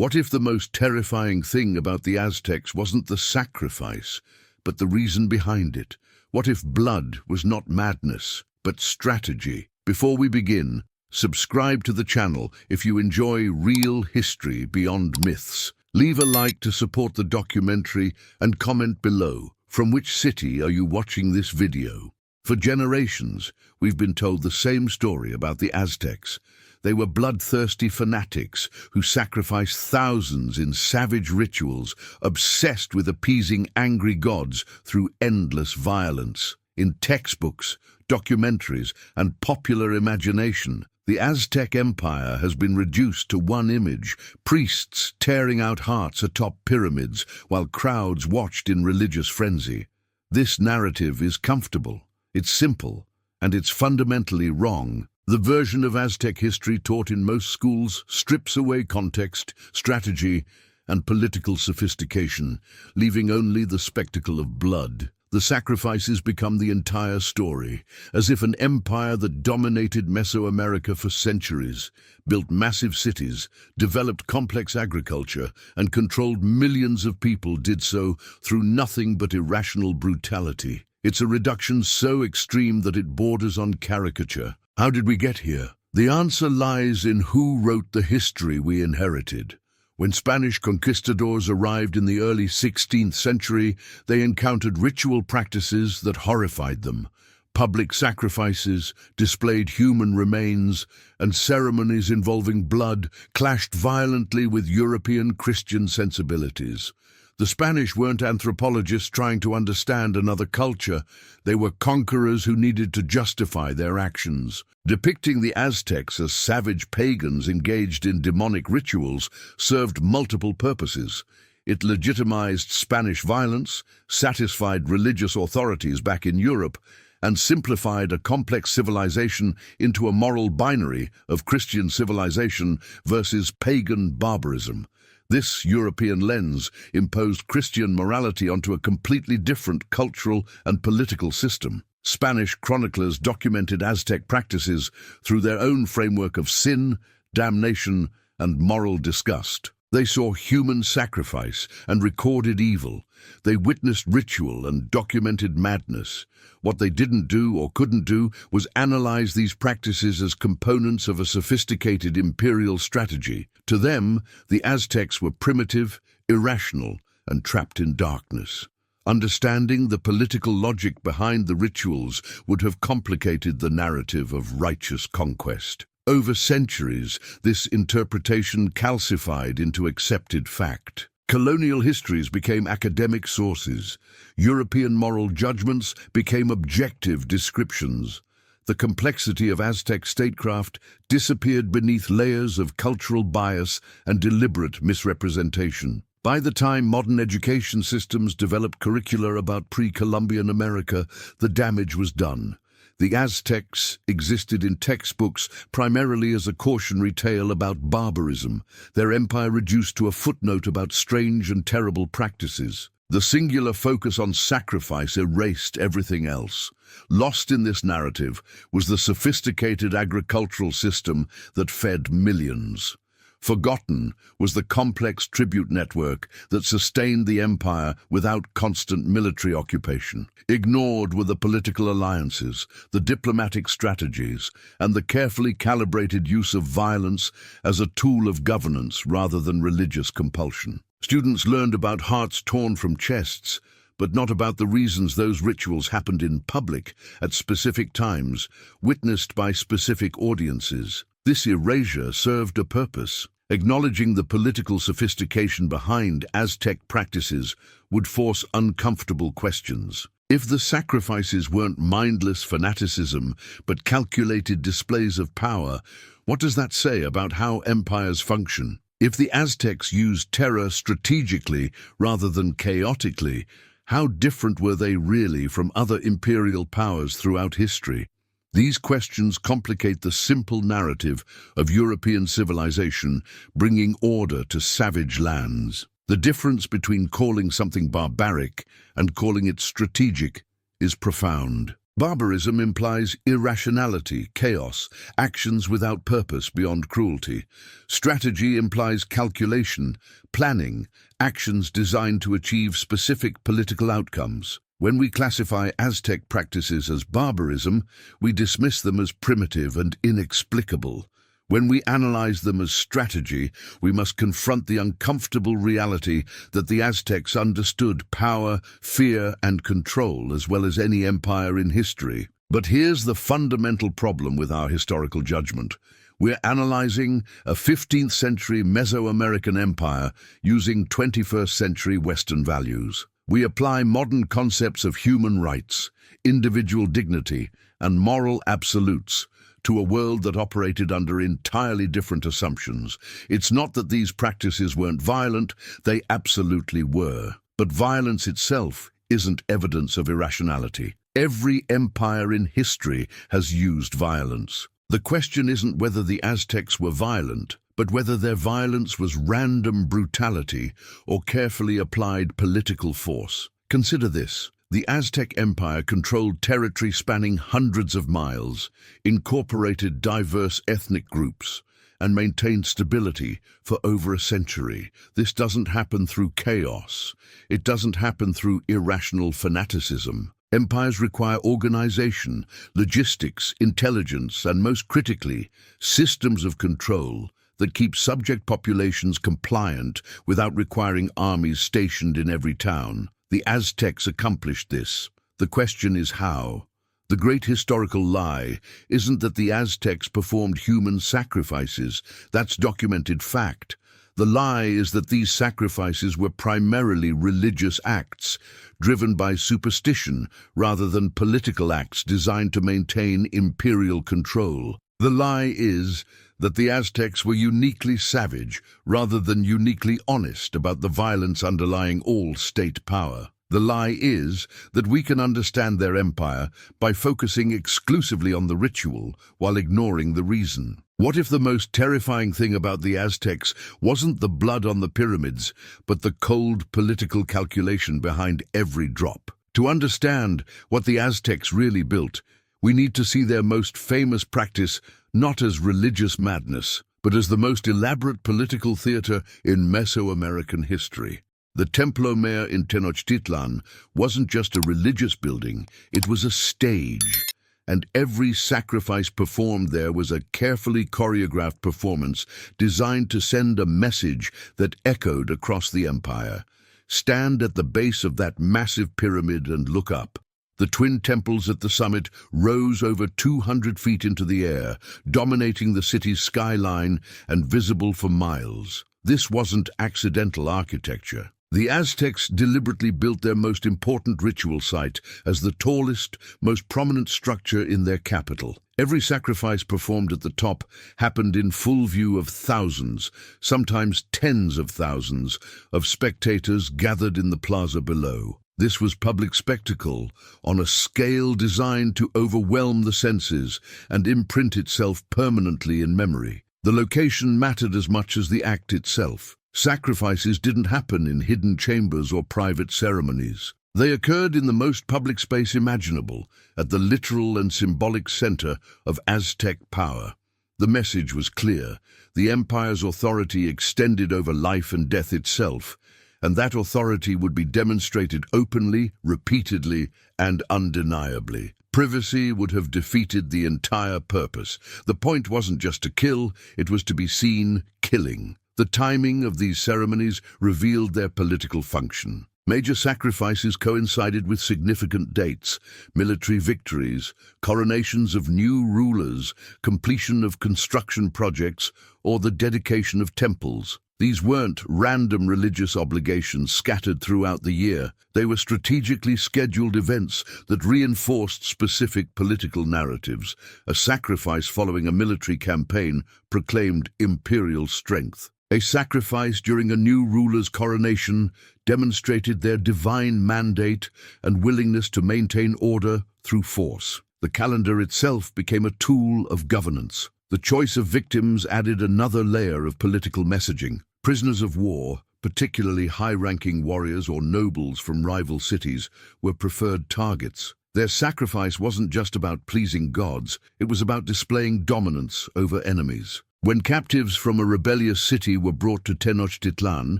What if the most terrifying thing about the Aztecs wasn't the sacrifice, but the reason behind it? What if blood was not madness, but strategy? Before we begin, subscribe to the channel if you enjoy real history beyond myths. Leave a like to support the documentary and comment below. From which city are you watching this video? For generations, we've been told the same story about the Aztecs. They were bloodthirsty fanatics who sacrificed thousands in savage rituals, obsessed with appeasing angry gods through endless violence. In textbooks, documentaries, and popular imagination, the Aztec Empire has been reduced to one image: priests tearing out hearts atop pyramids while crowds watched in religious frenzy. This narrative is comfortable, it's simple, and it's fundamentally wrong. The version of Aztec history taught in most schools strips away context, strategy, and political sophistication, leaving only the spectacle of blood. The sacrifices become the entire story, as if an empire that dominated Mesoamerica for centuries, built massive cities, developed complex agriculture, and controlled millions of people did so through nothing but irrational brutality. It's a reduction so extreme that it borders on caricature. How did we get here? The answer lies in who wrote the history we inherited. When Spanish conquistadors arrived in the early 16th century, they encountered ritual practices that horrified them. Public sacrifices, displayed human remains, and ceremonies involving blood clashed violently with European Christian sensibilities. The Spanish weren't anthropologists trying to understand another culture. They were conquerors who needed to justify their actions. Depicting the Aztecs as savage pagans engaged in demonic rituals served multiple purposes. It legitimized Spanish violence, satisfied religious authorities back in Europe, and simplified a complex civilization into a moral binary of Christian civilization versus pagan barbarism. This European lens imposed Christian morality onto a completely different cultural and political system. Spanish chroniclers documented Aztec practices through their own framework of sin, damnation, and moral disgust. They saw human sacrifice and recorded evil. They witnessed ritual and documented madness. What they didn't do or couldn't do was analyze these practices as components of a sophisticated imperial strategy. To them, the Aztecs were primitive, irrational, and trapped in darkness. Understanding the political logic behind the rituals would have complicated the narrative of righteous conquest. Over centuries, this interpretation calcified into accepted fact. Colonial histories became academic sources. European moral judgments became objective descriptions. The complexity of Aztec statecraft disappeared beneath layers of cultural bias and deliberate misrepresentation. By the time modern education systems developed curricula about pre-Columbian America, the damage was done. The Aztecs existed in textbooks primarily as a cautionary tale about barbarism, their empire reduced to a footnote about strange and terrible practices. The singular focus on sacrifice erased everything else. Lost in this narrative was the sophisticated agricultural system that fed millions. Forgotten was the complex tribute network that sustained the empire without constant military occupation. Ignored were the political alliances, the diplomatic strategies, and the carefully calibrated use of violence as a tool of governance rather than religious compulsion. Students learned about hearts torn from chests, but not about the reasons those rituals happened in public at specific times, witnessed by specific audiences. This erasure served a purpose. Acknowledging the political sophistication behind Aztec practices would force uncomfortable questions. If the sacrifices weren't mindless fanaticism, but calculated displays of power, what does that say about how empires function? If the Aztecs used terror strategically rather than chaotically, how different were they really from other imperial powers throughout history? These questions complicate the simple narrative of European civilization, bringing order to savage lands. The difference between calling something barbaric and calling it strategic is profound. Barbarism implies irrationality, chaos, actions without purpose beyond cruelty. Strategy implies calculation, planning, actions designed to achieve specific political outcomes. When we classify Aztec practices as barbarism, we dismiss them as primitive and inexplicable. When we analyze them as strategy, we must confront the uncomfortable reality that the Aztecs understood power, fear, and control as well as any empire in history. But here's the fundamental problem with our historical judgment. We're analyzing a 15th century Mesoamerican empire using 21st century Western values. We apply modern concepts of human rights, individual dignity, and moral absolutes to a world that operated under entirely different assumptions. It's not that these practices weren't violent, they absolutely were. But violence itself isn't evidence of irrationality. Every empire in history has used violence. The question isn't whether the Aztecs were violent, but whether their violence was random brutality or carefully applied political force. Consider this. The Aztec Empire controlled territory spanning hundreds of miles, incorporated diverse ethnic groups, and maintained stability for over a century. This doesn't happen through chaos. It doesn't happen through irrational fanaticism. Empires require organization, logistics, intelligence, and most critically, systems of control that keep subject populations compliant without requiring armies stationed in every town. The Aztecs accomplished this. The question is how. The great historical lie isn't that the Aztecs performed human sacrifices. That's documented fact. The lie is that these sacrifices were primarily religious acts, driven by superstition rather than political acts designed to maintain imperial control. The lie is that the Aztecs were uniquely savage rather than uniquely honest about the violence underlying all state power. The lie is that we can understand their empire by focusing exclusively on the ritual while ignoring the reason. What if the most terrifying thing about the Aztecs wasn't the blood on the pyramids, but the cold political calculation behind every drop? To understand what the Aztecs really built, we need to see their most famous practice not as religious madness, but as the most elaborate political theater in Mesoamerican history. The Templo Mayor in Tenochtitlan wasn't just a religious building, it was a stage. And every sacrifice performed there was a carefully choreographed performance designed to send a message that echoed across the empire. Stand at the base of that massive pyramid and look up. The twin temples at the summit rose over 200 feet into the air, dominating the city's skyline and visible for miles. This wasn't accidental architecture. The Aztecs deliberately built their most important ritual site as the tallest, most prominent structure in their capital. Every sacrifice performed at the top happened in full view of thousands, sometimes tens of thousands, of spectators gathered in the plaza below. This was public spectacle on a scale designed to overwhelm the senses and imprint itself permanently in memory. The location mattered as much as the act itself. Sacrifices didn't happen in hidden chambers or private ceremonies. They occurred in the most public space imaginable, at the literal and symbolic center of Aztec power. The message was clear. The empire's authority extended over life and death itself, and that authority would be demonstrated openly, repeatedly, and undeniably. Privacy would have defeated the entire purpose. The point wasn't just to kill, it was to be seen killing. The timing of these ceremonies revealed their political function. Major sacrifices coincided with significant dates, military victories, coronations of new rulers, completion of construction projects, or the dedication of temples. These weren't random religious obligations scattered throughout the year. They were strategically scheduled events that reinforced specific political narratives. A sacrifice following a military campaign proclaimed imperial strength. A sacrifice during a new ruler's coronation demonstrated their divine mandate and willingness to maintain order through force. The calendar itself became a tool of governance. The choice of victims added another layer of political messaging. Prisoners of war, particularly high-ranking warriors or nobles from rival cities, were preferred targets. Their sacrifice wasn't just about pleasing gods, it was about displaying dominance over enemies. When captives from a rebellious city were brought to Tenochtitlan,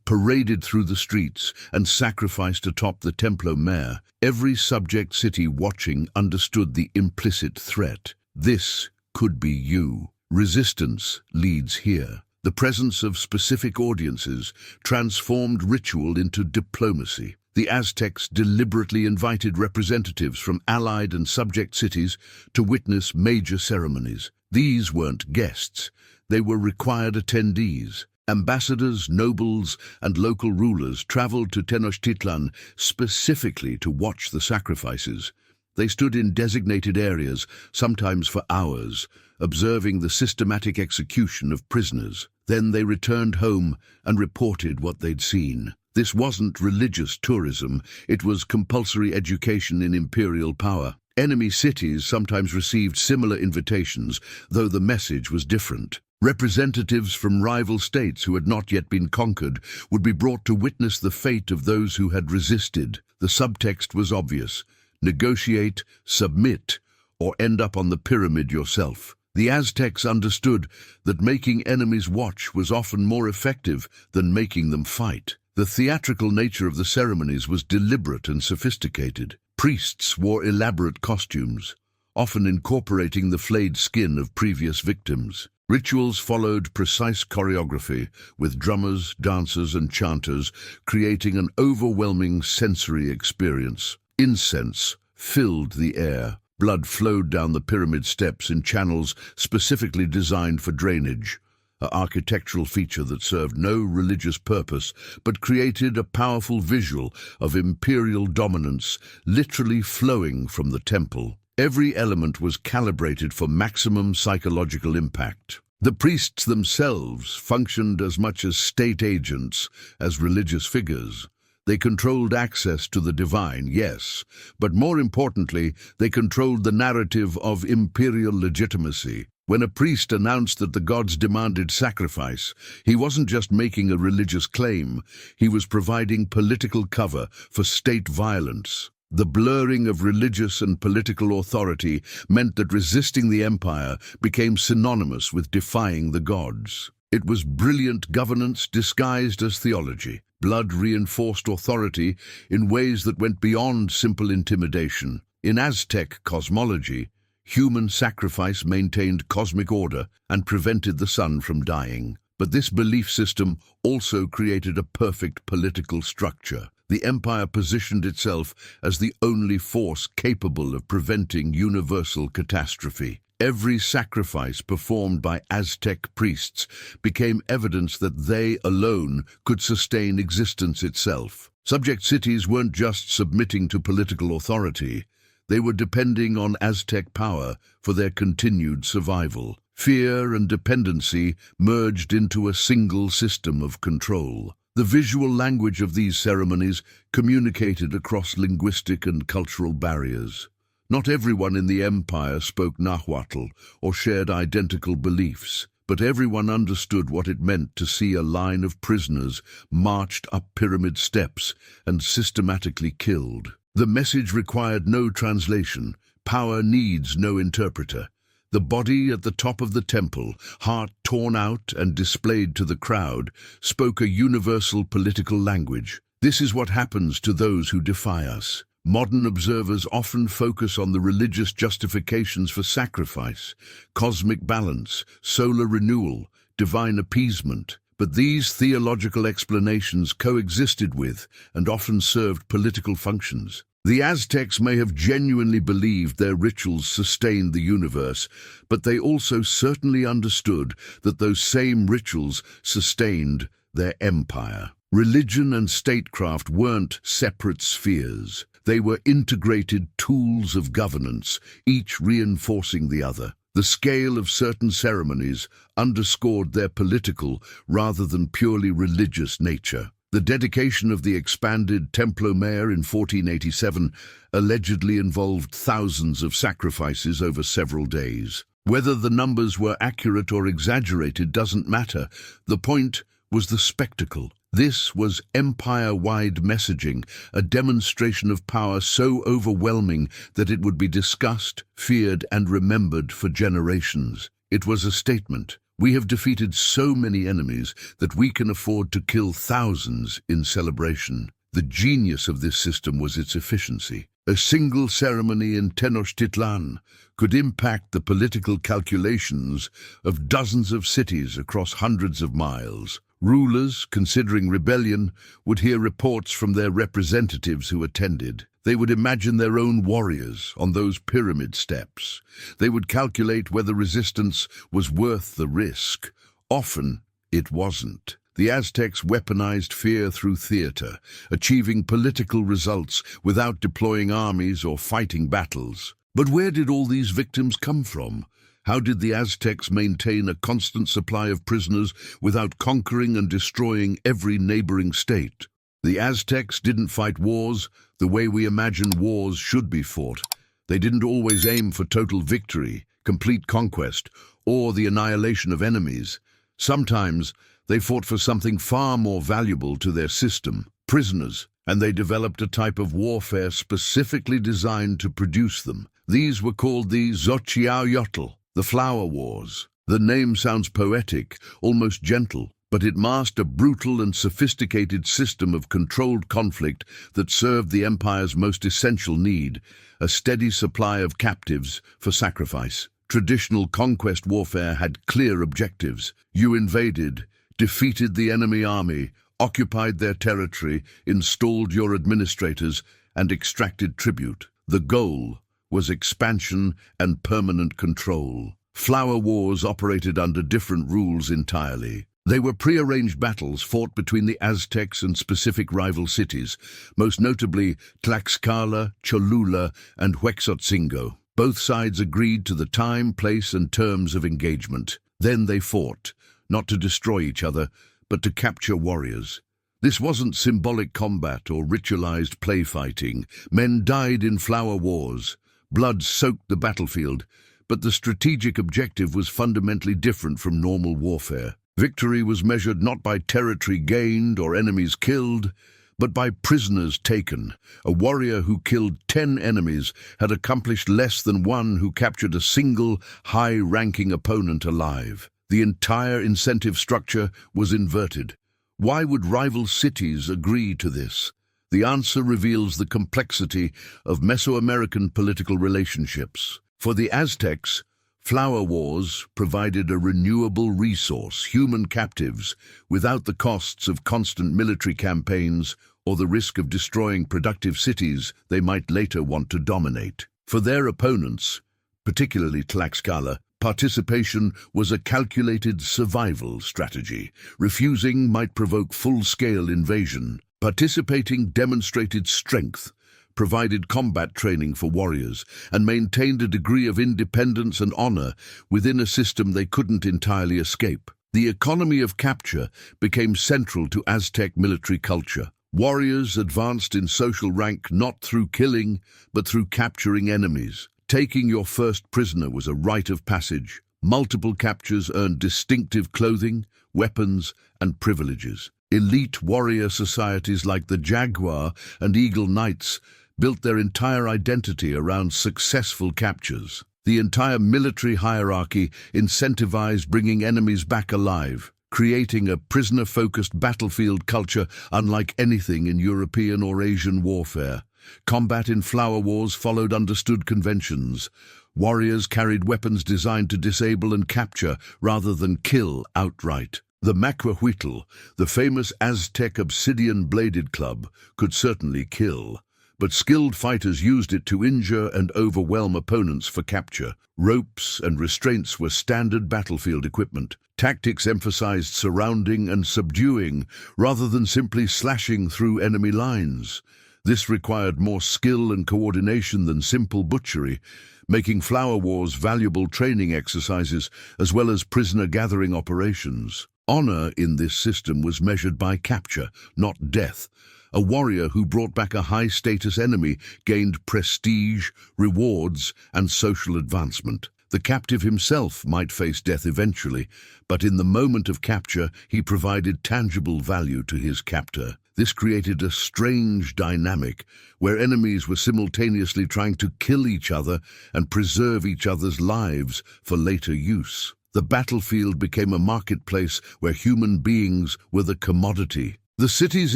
paraded through the streets, and sacrificed atop the Templo Mayor, every subject city watching understood the implicit threat. This could be you. Resistance leads here. The presence of specific audiences transformed ritual into diplomacy. The Aztecs deliberately invited representatives from allied and subject cities to witness major ceremonies. These weren't guests, they were required attendees. Ambassadors, nobles, and local rulers traveled to Tenochtitlan specifically to watch the sacrifices. They stood in designated areas, sometimes for hours, observing the systematic execution of prisoners. Then they returned home and reported what they'd seen. This wasn't religious tourism, it was compulsory education in imperial power. Enemy cities sometimes received similar invitations, though the message was different. Representatives from rival states who had not yet been conquered would be brought to witness the fate of those who had resisted. The subtext was obvious: negotiate, submit, or end up on the pyramid yourself. The Aztecs understood that making enemies watch was often more effective than making them fight. The theatrical nature of the ceremonies was deliberate and sophisticated. Priests wore elaborate costumes, often incorporating the flayed skin of previous victims. Rituals followed precise choreography, with drummers, dancers, and chanters creating an overwhelming sensory experience. Incense filled the air. Blood flowed down the pyramid steps in channels specifically designed for drainage, an architectural feature that served no religious purpose but created a powerful visual of imperial dominance literally flowing from the temple. Every element was calibrated for maximum psychological impact. The priests themselves functioned as much as state agents as religious figures. They controlled access to the divine, yes, but more importantly, they controlled the narrative of imperial legitimacy. When a priest announced that the gods demanded sacrifice, he wasn't just making a religious claim, he was providing political cover for state violence. The blurring of religious and political authority meant that resisting the empire became synonymous with defying the gods. It was brilliant governance disguised as theology. Blood reinforced authority in ways that went beyond simple intimidation. In Aztec cosmology, human sacrifice maintained cosmic order and prevented the sun from dying. But this belief system also created a perfect political structure. The empire positioned itself as the only force capable of preventing universal catastrophe. Every sacrifice performed by Aztec priests became evidence that they alone could sustain existence itself. Subject cities weren't just submitting to political authority, they were depending on Aztec power for their continued survival. Fear and dependency merged into a single system of control. The visual language of these ceremonies communicated across linguistic and cultural barriers. Not everyone in the empire spoke Nahuatl or shared identical beliefs, but everyone understood what it meant to see a line of prisoners marched up pyramid steps and systematically killed. The message required no translation. Power needs no interpreter. The body at the top of the temple, heart torn out and displayed to the crowd, spoke a universal political language. This is what happens to those who defy us. Modern observers often focus on the religious justifications for sacrifice, cosmic balance, solar renewal, divine appeasement. But these theological explanations coexisted with and often served political functions. The Aztecs may have genuinely believed their rituals sustained the universe, but they also certainly understood that those same rituals sustained their empire. Religion and statecraft weren't separate spheres. They were integrated tools of governance, each reinforcing the other. The scale of certain ceremonies underscored their political rather than purely religious nature. The dedication of the expanded Templo Mayor in 1487 allegedly involved thousands of sacrifices over several days. Whether the numbers were accurate or exaggerated doesn't matter. The point was the spectacle. This was empire-wide messaging, a demonstration of power so overwhelming that it would be discussed, feared, and remembered for generations. It was a statement. We have defeated so many enemies that we can afford to kill thousands in celebration. The genius of this system was its efficiency. A single ceremony in Tenochtitlan could impact the political calculations of dozens of cities across hundreds of miles. Rulers, considering rebellion, would hear reports from their representatives who attended. They would imagine their own warriors on those pyramid steps. They would calculate whether resistance was worth the risk. Often, it wasn't. The Aztecs weaponized fear through theater, achieving political results without deploying armies or fighting battles. But where did all these victims come from? How did the Aztecs maintain a constant supply of prisoners without conquering and destroying every neighboring state? The Aztecs didn't fight wars the way we imagine wars should be fought. They didn't always aim for total victory, complete conquest, or the annihilation of enemies. Sometimes they fought for something far more valuable to their system, prisoners, and they developed a type of warfare specifically designed to produce them. These were called the Xochitlán, the Flower Wars. The name sounds poetic, almost gentle, but it masked a brutal and sophisticated system of controlled conflict that served the empire's most essential need, a steady supply of captives for sacrifice. Traditional conquest warfare had clear objectives. You invaded, defeated the enemy army, occupied their territory, installed your administrators, and extracted tribute. The goal was expansion and permanent control. Flower wars operated under different rules entirely. They were prearranged battles fought between the Aztecs and specific rival cities, most notably Tlaxcala, Cholula, and Huexotzingo. Both sides agreed to the time, place, and terms of engagement. Then they fought, not to destroy each other, but to capture warriors. This wasn't symbolic combat or ritualized play fighting. Men died in flower wars. Blood soaked the battlefield, but the strategic objective was fundamentally different from normal warfare. Victory was measured not by territory gained or enemies killed, but by prisoners taken. A warrior who killed 10 enemies had accomplished less than one who captured a single, high-ranking opponent alive. The entire incentive structure was inverted. Why would rival cities agree to this? The answer reveals the complexity of Mesoamerican political relationships. For the Aztecs, flower wars provided a renewable resource, human captives, without the costs of constant military campaigns or the risk of destroying productive cities they might later want to dominate. For their opponents, particularly Tlaxcala, participation was a calculated survival strategy. Refusing might provoke full-scale invasion. Participating demonstrated strength, provided combat training for warriors, and maintained a degree of independence and honor within a system they couldn't entirely escape. The economy of capture became central to Aztec military culture. Warriors advanced in social rank not through killing, but through capturing enemies. Taking your first prisoner was a rite of passage. Multiple captures earned distinctive clothing, weapons, and privileges. Elite warrior societies like the Jaguar and Eagle Knights built their entire identity around successful captures. The entire military hierarchy incentivized bringing enemies back alive, creating a prisoner-focused battlefield culture unlike anything in European or Asian warfare. Combat in flower wars followed understood conventions. Warriors carried weapons designed to disable and capture rather than kill outright. The Macuahuitl, the famous Aztec obsidian-bladed club, could certainly kill, but skilled fighters used it to injure and overwhelm opponents for capture. Ropes and restraints were standard battlefield equipment. Tactics emphasized surrounding and subduing rather than simply slashing through enemy lines. This required more skill and coordination than simple butchery, making flower wars valuable training exercises as well as prisoner-gathering operations. Honor in this system was measured by capture, not death. A warrior who brought back a high-status enemy gained prestige, rewards, and social advancement. The captive himself might face death eventually, but in the moment of capture, he provided tangible value to his captor. This created a strange dynamic where enemies were simultaneously trying to kill each other and preserve each other's lives for later use. The battlefield became a marketplace where human beings were the commodity. The cities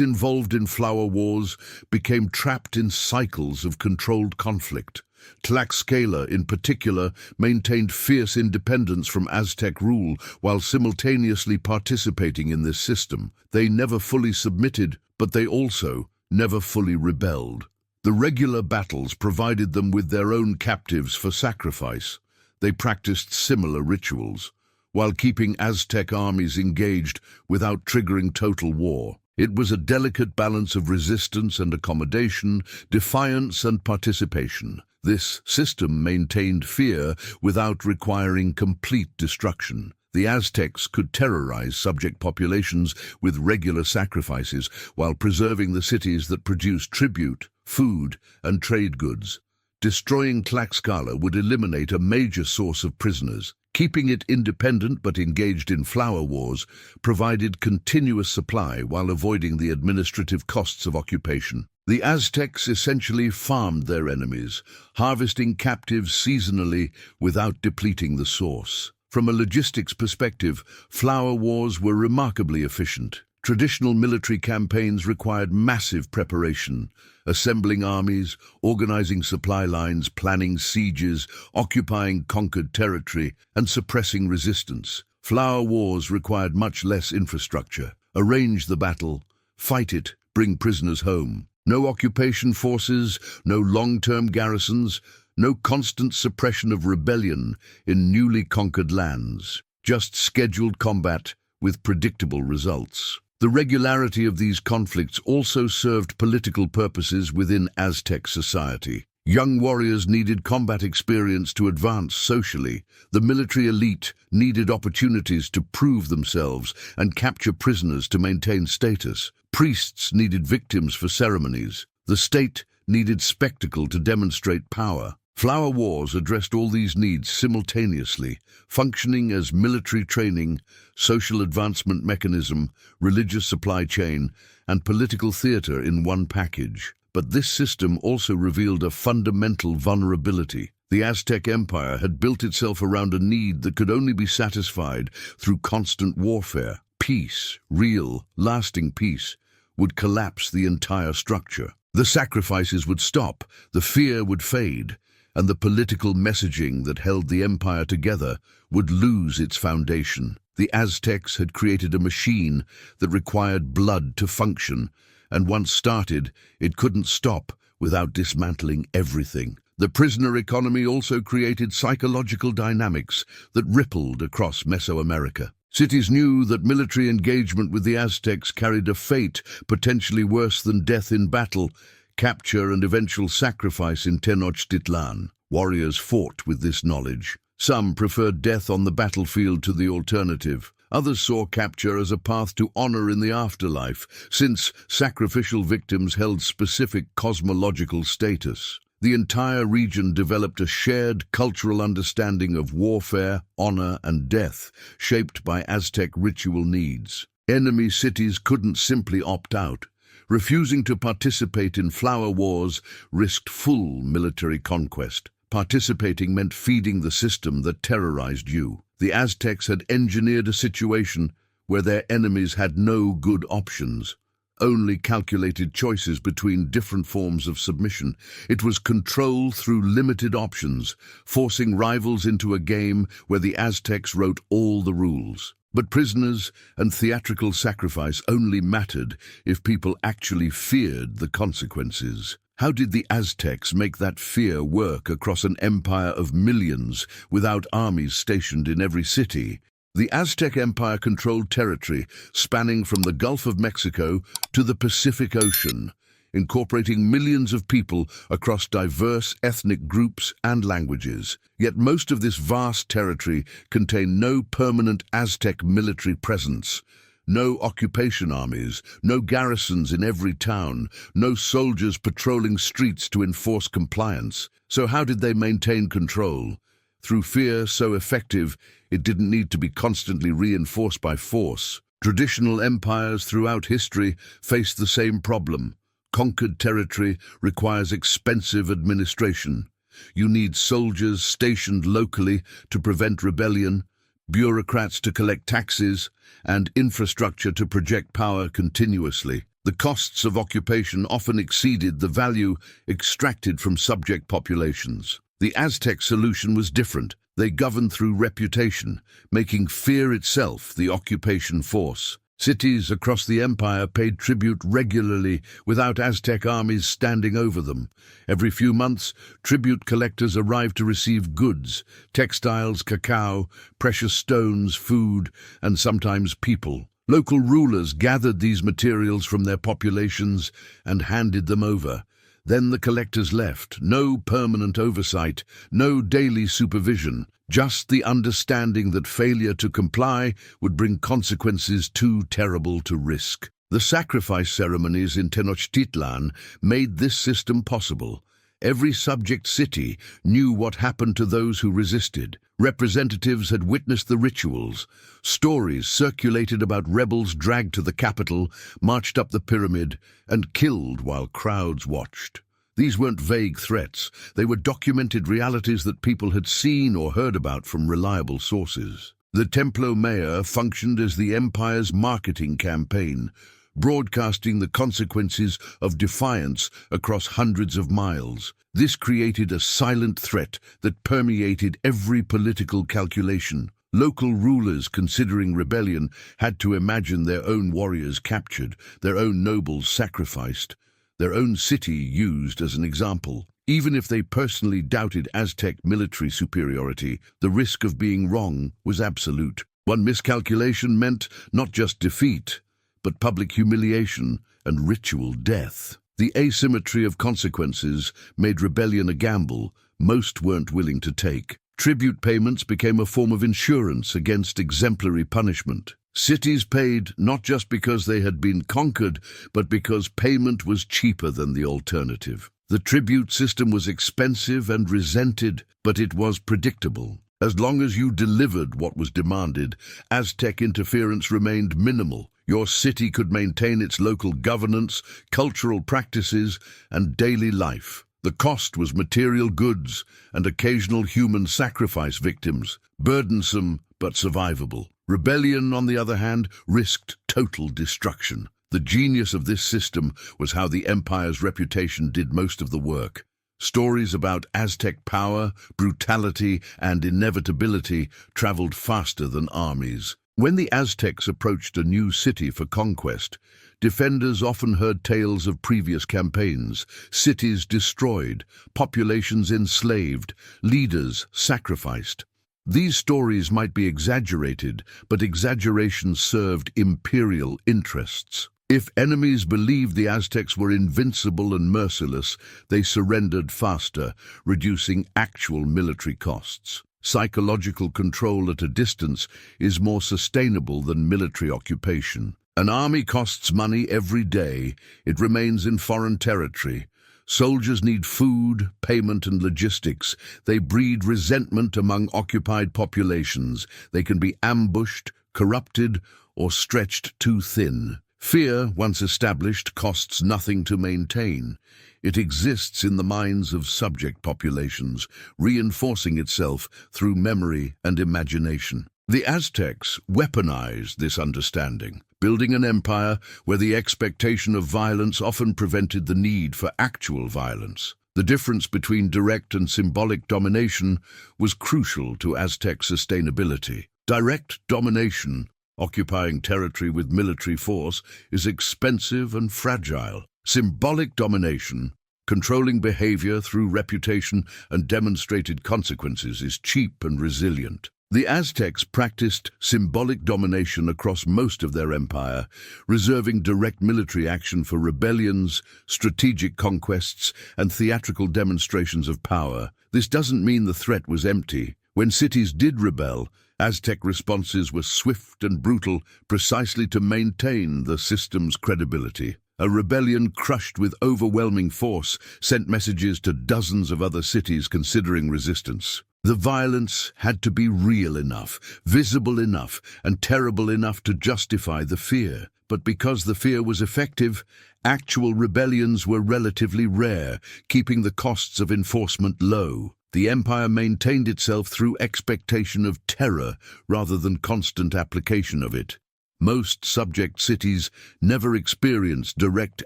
involved in flower wars became trapped in cycles of controlled conflict. Tlaxcala, in particular, maintained fierce independence from Aztec rule while simultaneously participating in this system. They never fully submitted, but they also never fully rebelled. The regular battles provided them with their own captives for sacrifice. They practiced similar rituals, while keeping Aztec armies engaged without triggering total war. It was a delicate balance of resistance and accommodation, defiance and participation. This system maintained fear without requiring complete destruction. The Aztecs could terrorize subject populations with regular sacrifices while preserving the cities that produced tribute, food, and trade goods. Destroying Tlaxcala would eliminate a major source of prisoners. Keeping it independent but engaged in flower wars provided continuous supply while avoiding the administrative costs of occupation. The Aztecs essentially farmed their enemies, harvesting captives seasonally without depleting the source. From a logistics perspective, flower wars were remarkably efficient. Traditional military campaigns required massive preparation, assembling armies, organizing supply lines, planning sieges, occupying conquered territory, and suppressing resistance. Flower wars required much less infrastructure. Arrange the battle, fight it, bring prisoners home. No occupation forces, no long-term garrisons, no constant suppression of rebellion in newly conquered lands. Just scheduled combat with predictable results. The regularity of these conflicts also served political purposes within Aztec society. Young warriors needed combat experience to advance socially. The military elite needed opportunities to prove themselves and capture prisoners to maintain status. Priests needed victims for ceremonies. The state needed spectacle to demonstrate power. Flower wars addressed all these needs simultaneously, functioning as military training, social advancement mechanism, religious supply chain, and political theater in one package. But this system also revealed a fundamental vulnerability. The Aztec Empire had built itself around a need that could only be satisfied through constant warfare. Peace, real, lasting peace, would collapse the entire structure. The sacrifices would stop, the fear would fade, and the political messaging that held the empire together would lose its foundation. The Aztecs had created a machine that required blood to function, and once started, it couldn't stop without dismantling everything. The prisoner economy also created psychological dynamics that rippled across Mesoamerica. Cities knew that military engagement with the Aztecs carried a fate potentially worse than death in battle, capture and eventual sacrifice in Tenochtitlan. Warriors fought with this knowledge. Some preferred death on the battlefield to the alternative. Others saw capture as a path to honor in the afterlife, since sacrificial victims held specific cosmological status. The entire region developed a shared cultural understanding of warfare, honor, and death, shaped by Aztec ritual needs. Enemy cities couldn't simply opt out. Refusing to participate in flower wars risked full military conquest. Participating meant feeding the system that terrorized you. The Aztecs had engineered a situation where their enemies had no good options, only calculated choices between different forms of submission. It was control through limited options, forcing rivals into a game where the Aztecs wrote all the rules. But prisoners and theatrical sacrifice only mattered if people actually feared the consequences. How did the Aztecs make that fear work across an empire of millions without armies stationed in every city? The Aztec Empire controlled territory spanning from the Gulf of Mexico to the Pacific Ocean, incorporating millions of people across diverse ethnic groups and languages. Yet most of this vast territory contained no permanent Aztec military presence. No occupation armies, no garrisons in every town, no soldiers patrolling streets to enforce compliance. So how did they maintain control? through fear so effective it didn't need to be constantly reinforced by force. Traditional empires throughout history faced the same problem. Conquered territory requires expensive administration. You need soldiers stationed locally to prevent rebellion, bureaucrats to collect taxes, and infrastructure to project power continuously. The costs of occupation often exceeded the value extracted from subject populations. The Aztec solution was different. They governed through reputation, making fear itself the occupation force. Cities across the empire paid tribute regularly without Aztec armies standing over them. Every few months, tribute collectors arrived to receive goods, textiles, cacao, precious stones, food, and sometimes people. Local rulers gathered these materials from their populations and handed them over. Then the collectors left. No permanent oversight, no daily supervision, just the understanding that failure to comply would bring consequences too terrible to risk. The sacrifice ceremonies in Tenochtitlan made this system possible. Every subject city knew what happened to those who resisted. Representatives had witnessed the rituals. Stories circulated about rebels dragged to the capital, marched up the pyramid, and killed while crowds watched. These weren't vague threats. They were documented realities that people had seen or heard about from reliable sources. The Templo Mayor functioned as the empire's marketing campaign, broadcasting the consequences of defiance across hundreds of miles. This created a silent threat that permeated every political calculation. Local rulers considering rebellion had to imagine their own warriors captured, their own nobles sacrificed, their own city used as an example. Even if they personally doubted Aztec military superiority, the risk of being wrong was absolute. One miscalculation meant not just defeat, but public humiliation and ritual death. The asymmetry of consequences made rebellion a gamble most weren't willing to take. Tribute payments became a form of insurance against exemplary punishment. Cities paid not just because they had been conquered, but because payment was cheaper than the alternative. The tribute system was expensive and resented, but it was predictable. As long as you delivered what was demanded, Aztec interference remained minimal. Your city could maintain its local governance, cultural practices, and daily life. The cost was material goods and occasional human sacrifice victims, burdensome but survivable. Rebellion, on the other hand, risked total destruction. The genius of this system was how the empire's reputation did most of the work. Stories about Aztec power, brutality, and inevitability traveled faster than armies. When the Aztecs approached a new city for conquest, defenders often heard tales of previous campaigns, cities destroyed, populations enslaved, leaders sacrificed. These stories might be exaggerated, but exaggeration served imperial interests. If enemies believed the Aztecs were invincible and merciless, they surrendered faster, reducing actual military costs. Psychological control at a distance is more sustainable than military occupation. An army costs money every day. It remains in foreign territory. Soldiers need food, payment, and logistics. They breed resentment among occupied populations. They can be ambushed, corrupted, or stretched too thin. Fear, once established, costs nothing to maintain. It exists in the minds of subject populations, reinforcing itself through memory and imagination. The Aztecs weaponized this understanding, building an empire where the expectation of violence often prevented the need for actual violence. The difference between direct and symbolic domination was crucial to Aztec sustainability. Direct domination, occupying territory with military force, is expensive and fragile. Symbolic domination, controlling behavior through reputation and demonstrated consequences, is cheap and resilient. The Aztecs practiced symbolic domination across most of their empire, reserving direct military action for rebellions, strategic conquests, and theatrical demonstrations of power. This doesn't mean the threat was empty. When cities did rebel, Aztec responses were swift and brutal, precisely to maintain the system's credibility. A rebellion crushed with overwhelming force sent messages to dozens of other cities considering resistance. The violence had to be real enough, visible enough, and terrible enough to justify the fear. But because the fear was effective, actual rebellions were relatively rare, keeping the costs of enforcement low. The empire maintained itself through expectation of terror rather than constant application of it. Most subject cities never experienced direct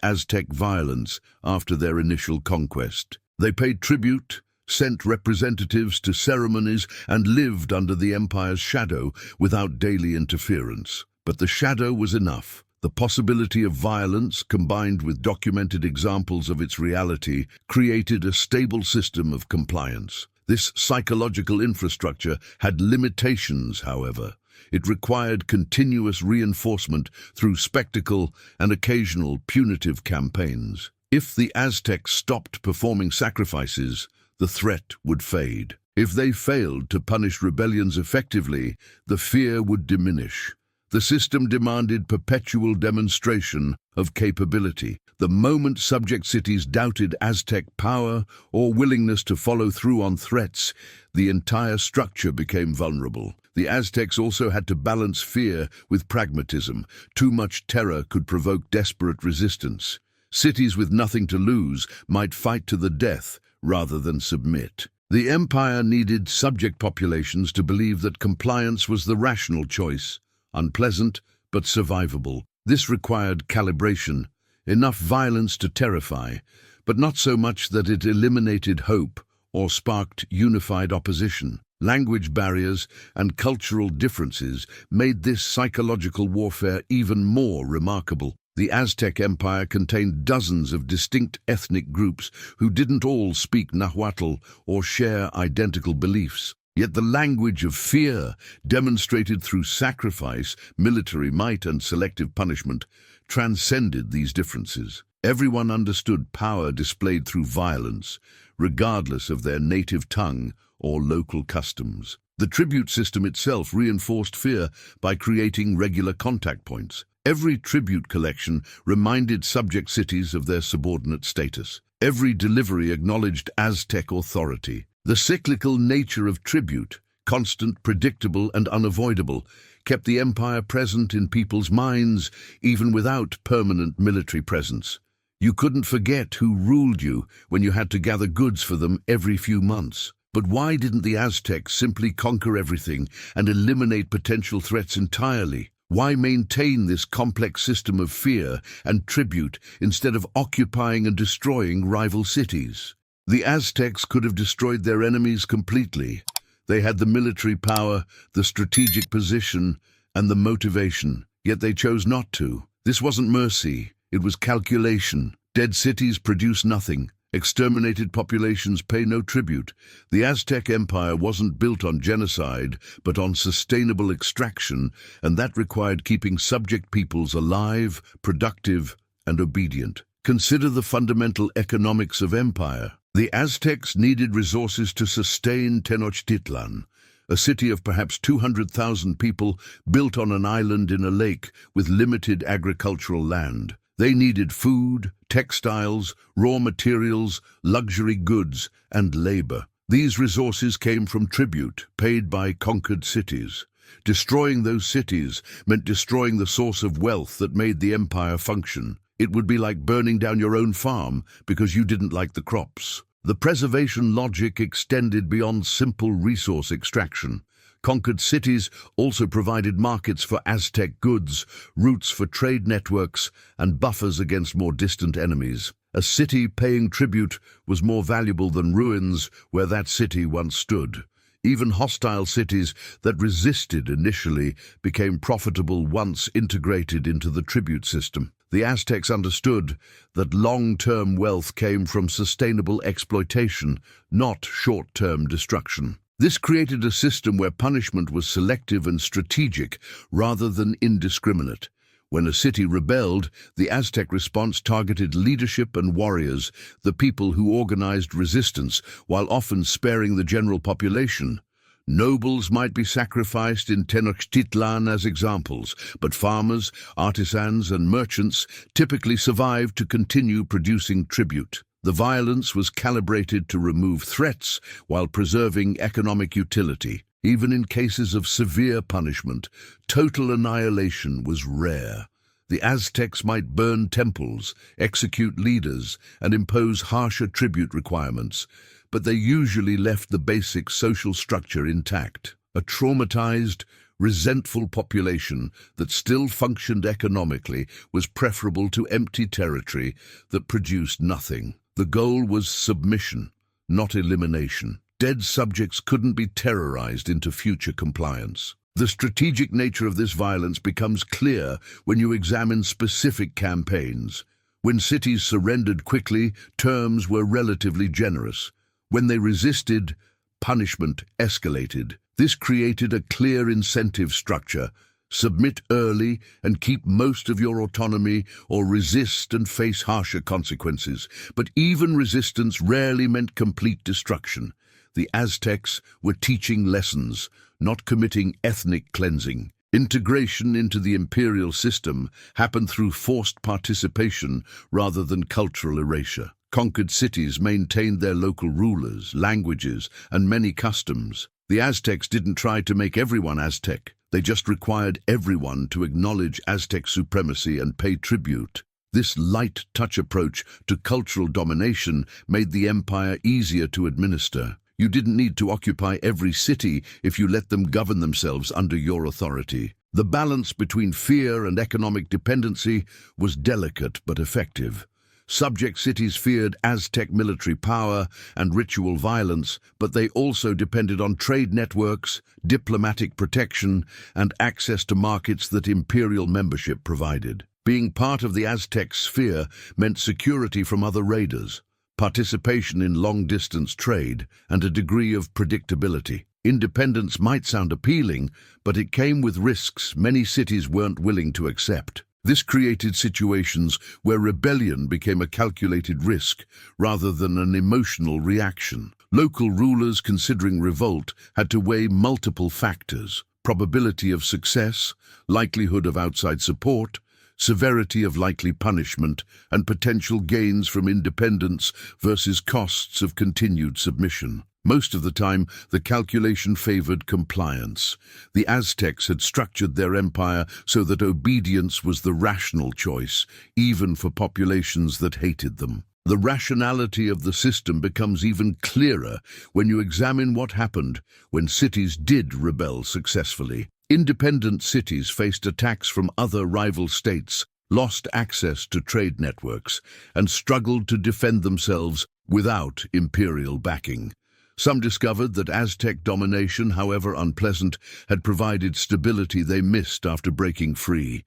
Aztec violence after their initial conquest. They paid tribute, sent representatives to ceremonies, and lived under the empire's shadow without daily interference. But the shadow was enough. The possibility of violence, combined with documented examples of its reality, created a stable system of compliance. This psychological infrastructure had limitations, however. It required continuous reinforcement through spectacle and occasional punitive campaigns. If the Aztecs stopped performing sacrifices, the threat would fade. If they failed to punish rebellions effectively, the fear would diminish. The system demanded perpetual demonstration of capability. The moment subject cities doubted Aztec power or willingness to follow through on threats, the entire structure became vulnerable. The Aztecs also had to balance fear with pragmatism. Too much terror could provoke desperate resistance. Cities with nothing to lose might fight to the death rather than submit. The empire needed subject populations to believe that compliance was the rational choice, unpleasant but survivable. This required calibration, enough violence to terrify, but not so much that it eliminated hope or sparked unified opposition. Language barriers and cultural differences made this psychological warfare even more remarkable. The Aztec Empire contained dozens of distinct ethnic groups who didn't all speak Nahuatl or share identical beliefs. Yet the language of fear, demonstrated through sacrifice, military might, and selective punishment, transcended these differences. Everyone understood power displayed through violence, regardless of their native tongue or local customs. The tribute system itself reinforced fear by creating regular contact points. Every tribute collection reminded subject cities of their subordinate status. Every delivery acknowledged Aztec authority. The cyclical nature of tribute, constant, predictable, and unavoidable, kept the empire present in people's minds even without permanent military presence. You couldn't forget who ruled you when you had to gather goods for them every few months. But why didn't the Aztecs simply conquer everything and eliminate potential threats entirely? Why maintain this complex system of fear and tribute instead of occupying and destroying rival cities? The Aztecs could have destroyed their enemies completely. They had the military power, the strategic position, and the motivation, yet they chose not to. This wasn't mercy, it was calculation. Dead cities produce nothing. Exterminated populations pay no tribute. The Aztec Empire wasn't built on genocide, but on sustainable extraction, and that required keeping subject peoples alive, productive, and obedient. Consider the fundamental economics of empire. The Aztecs needed resources to sustain Tenochtitlan, a city of perhaps 200,000 people built on an island in a lake with limited agricultural land. They needed food, textiles, raw materials, luxury goods, and labor. These resources came from tribute paid by conquered cities. Destroying those cities meant destroying the source of wealth that made the empire function. It would be like burning down your own farm because you didn't like the crops. The preservation logic extended beyond simple resource extraction. Conquered cities also provided markets for Aztec goods, routes for trade networks, and buffers against more distant enemies. A city paying tribute was more valuable than ruins where that city once stood. Even hostile cities that resisted initially became profitable once integrated into the tribute system. The Aztecs understood that long-term wealth came from sustainable exploitation, not short-term destruction. This created a system where punishment was selective and strategic rather than indiscriminate. When a city rebelled, the Aztec response targeted leadership and warriors, the people who organized resistance, while often sparing the general population. Nobles might be sacrificed in Tenochtitlan as examples, but farmers, artisans, and merchants typically survived to continue producing tribute. The violence was calibrated to remove threats while preserving economic utility. Even in cases of severe punishment, total annihilation was rare. The Aztecs might burn temples, execute leaders, and impose harsher tribute requirements, but they usually left the basic social structure intact. A traumatized, resentful population that still functioned economically was preferable to empty territory that produced nothing. The goal was submission, not elimination. Dead subjects couldn't be terrorized into future compliance. The strategic nature of this violence becomes clear when you examine specific campaigns. When cities surrendered quickly, terms were relatively generous. When they resisted, punishment escalated. This created a clear incentive structure. Submit early and keep most of your autonomy, or resist and face harsher consequences. But even resistance rarely meant complete destruction. The Aztecs were teaching lessons, not committing ethnic cleansing. Integration into the imperial system happened through forced participation rather than cultural erasure. Conquered cities maintained their local rulers, languages, and many customs. The Aztecs didn't try to make everyone Aztec. They just required everyone to acknowledge Aztec supremacy and pay tribute. This light-touch approach to cultural domination made the empire easier to administer. You didn't need to occupy every city if you let them govern themselves under your authority. The balance between fear and economic dependency was delicate but effective. Subject cities feared Aztec military power and ritual violence, but they also depended on trade networks, diplomatic protection, and access to markets that imperial membership provided. Being part of the Aztec sphere meant security from other raiders, participation in long-distance trade, and a degree of predictability. Independence might sound appealing, but it came with risks many cities weren't willing to accept. This created situations where rebellion became a calculated risk rather than an emotional reaction. Local rulers considering revolt had to weigh multiple factors: probability of success, likelihood of outside support, severity of likely punishment, and potential gains from independence versus costs of continued submission. Most of the time, the calculation favored compliance. The Aztecs had structured their empire so that obedience was the rational choice, even for populations that hated them. The rationality of the system becomes even clearer when you examine what happened when cities did rebel successfully. Independent cities faced attacks from other rival states, lost access to trade networks, and struggled to defend themselves without imperial backing. Some discovered that Aztec domination, however unpleasant, had provided stability they missed after breaking free.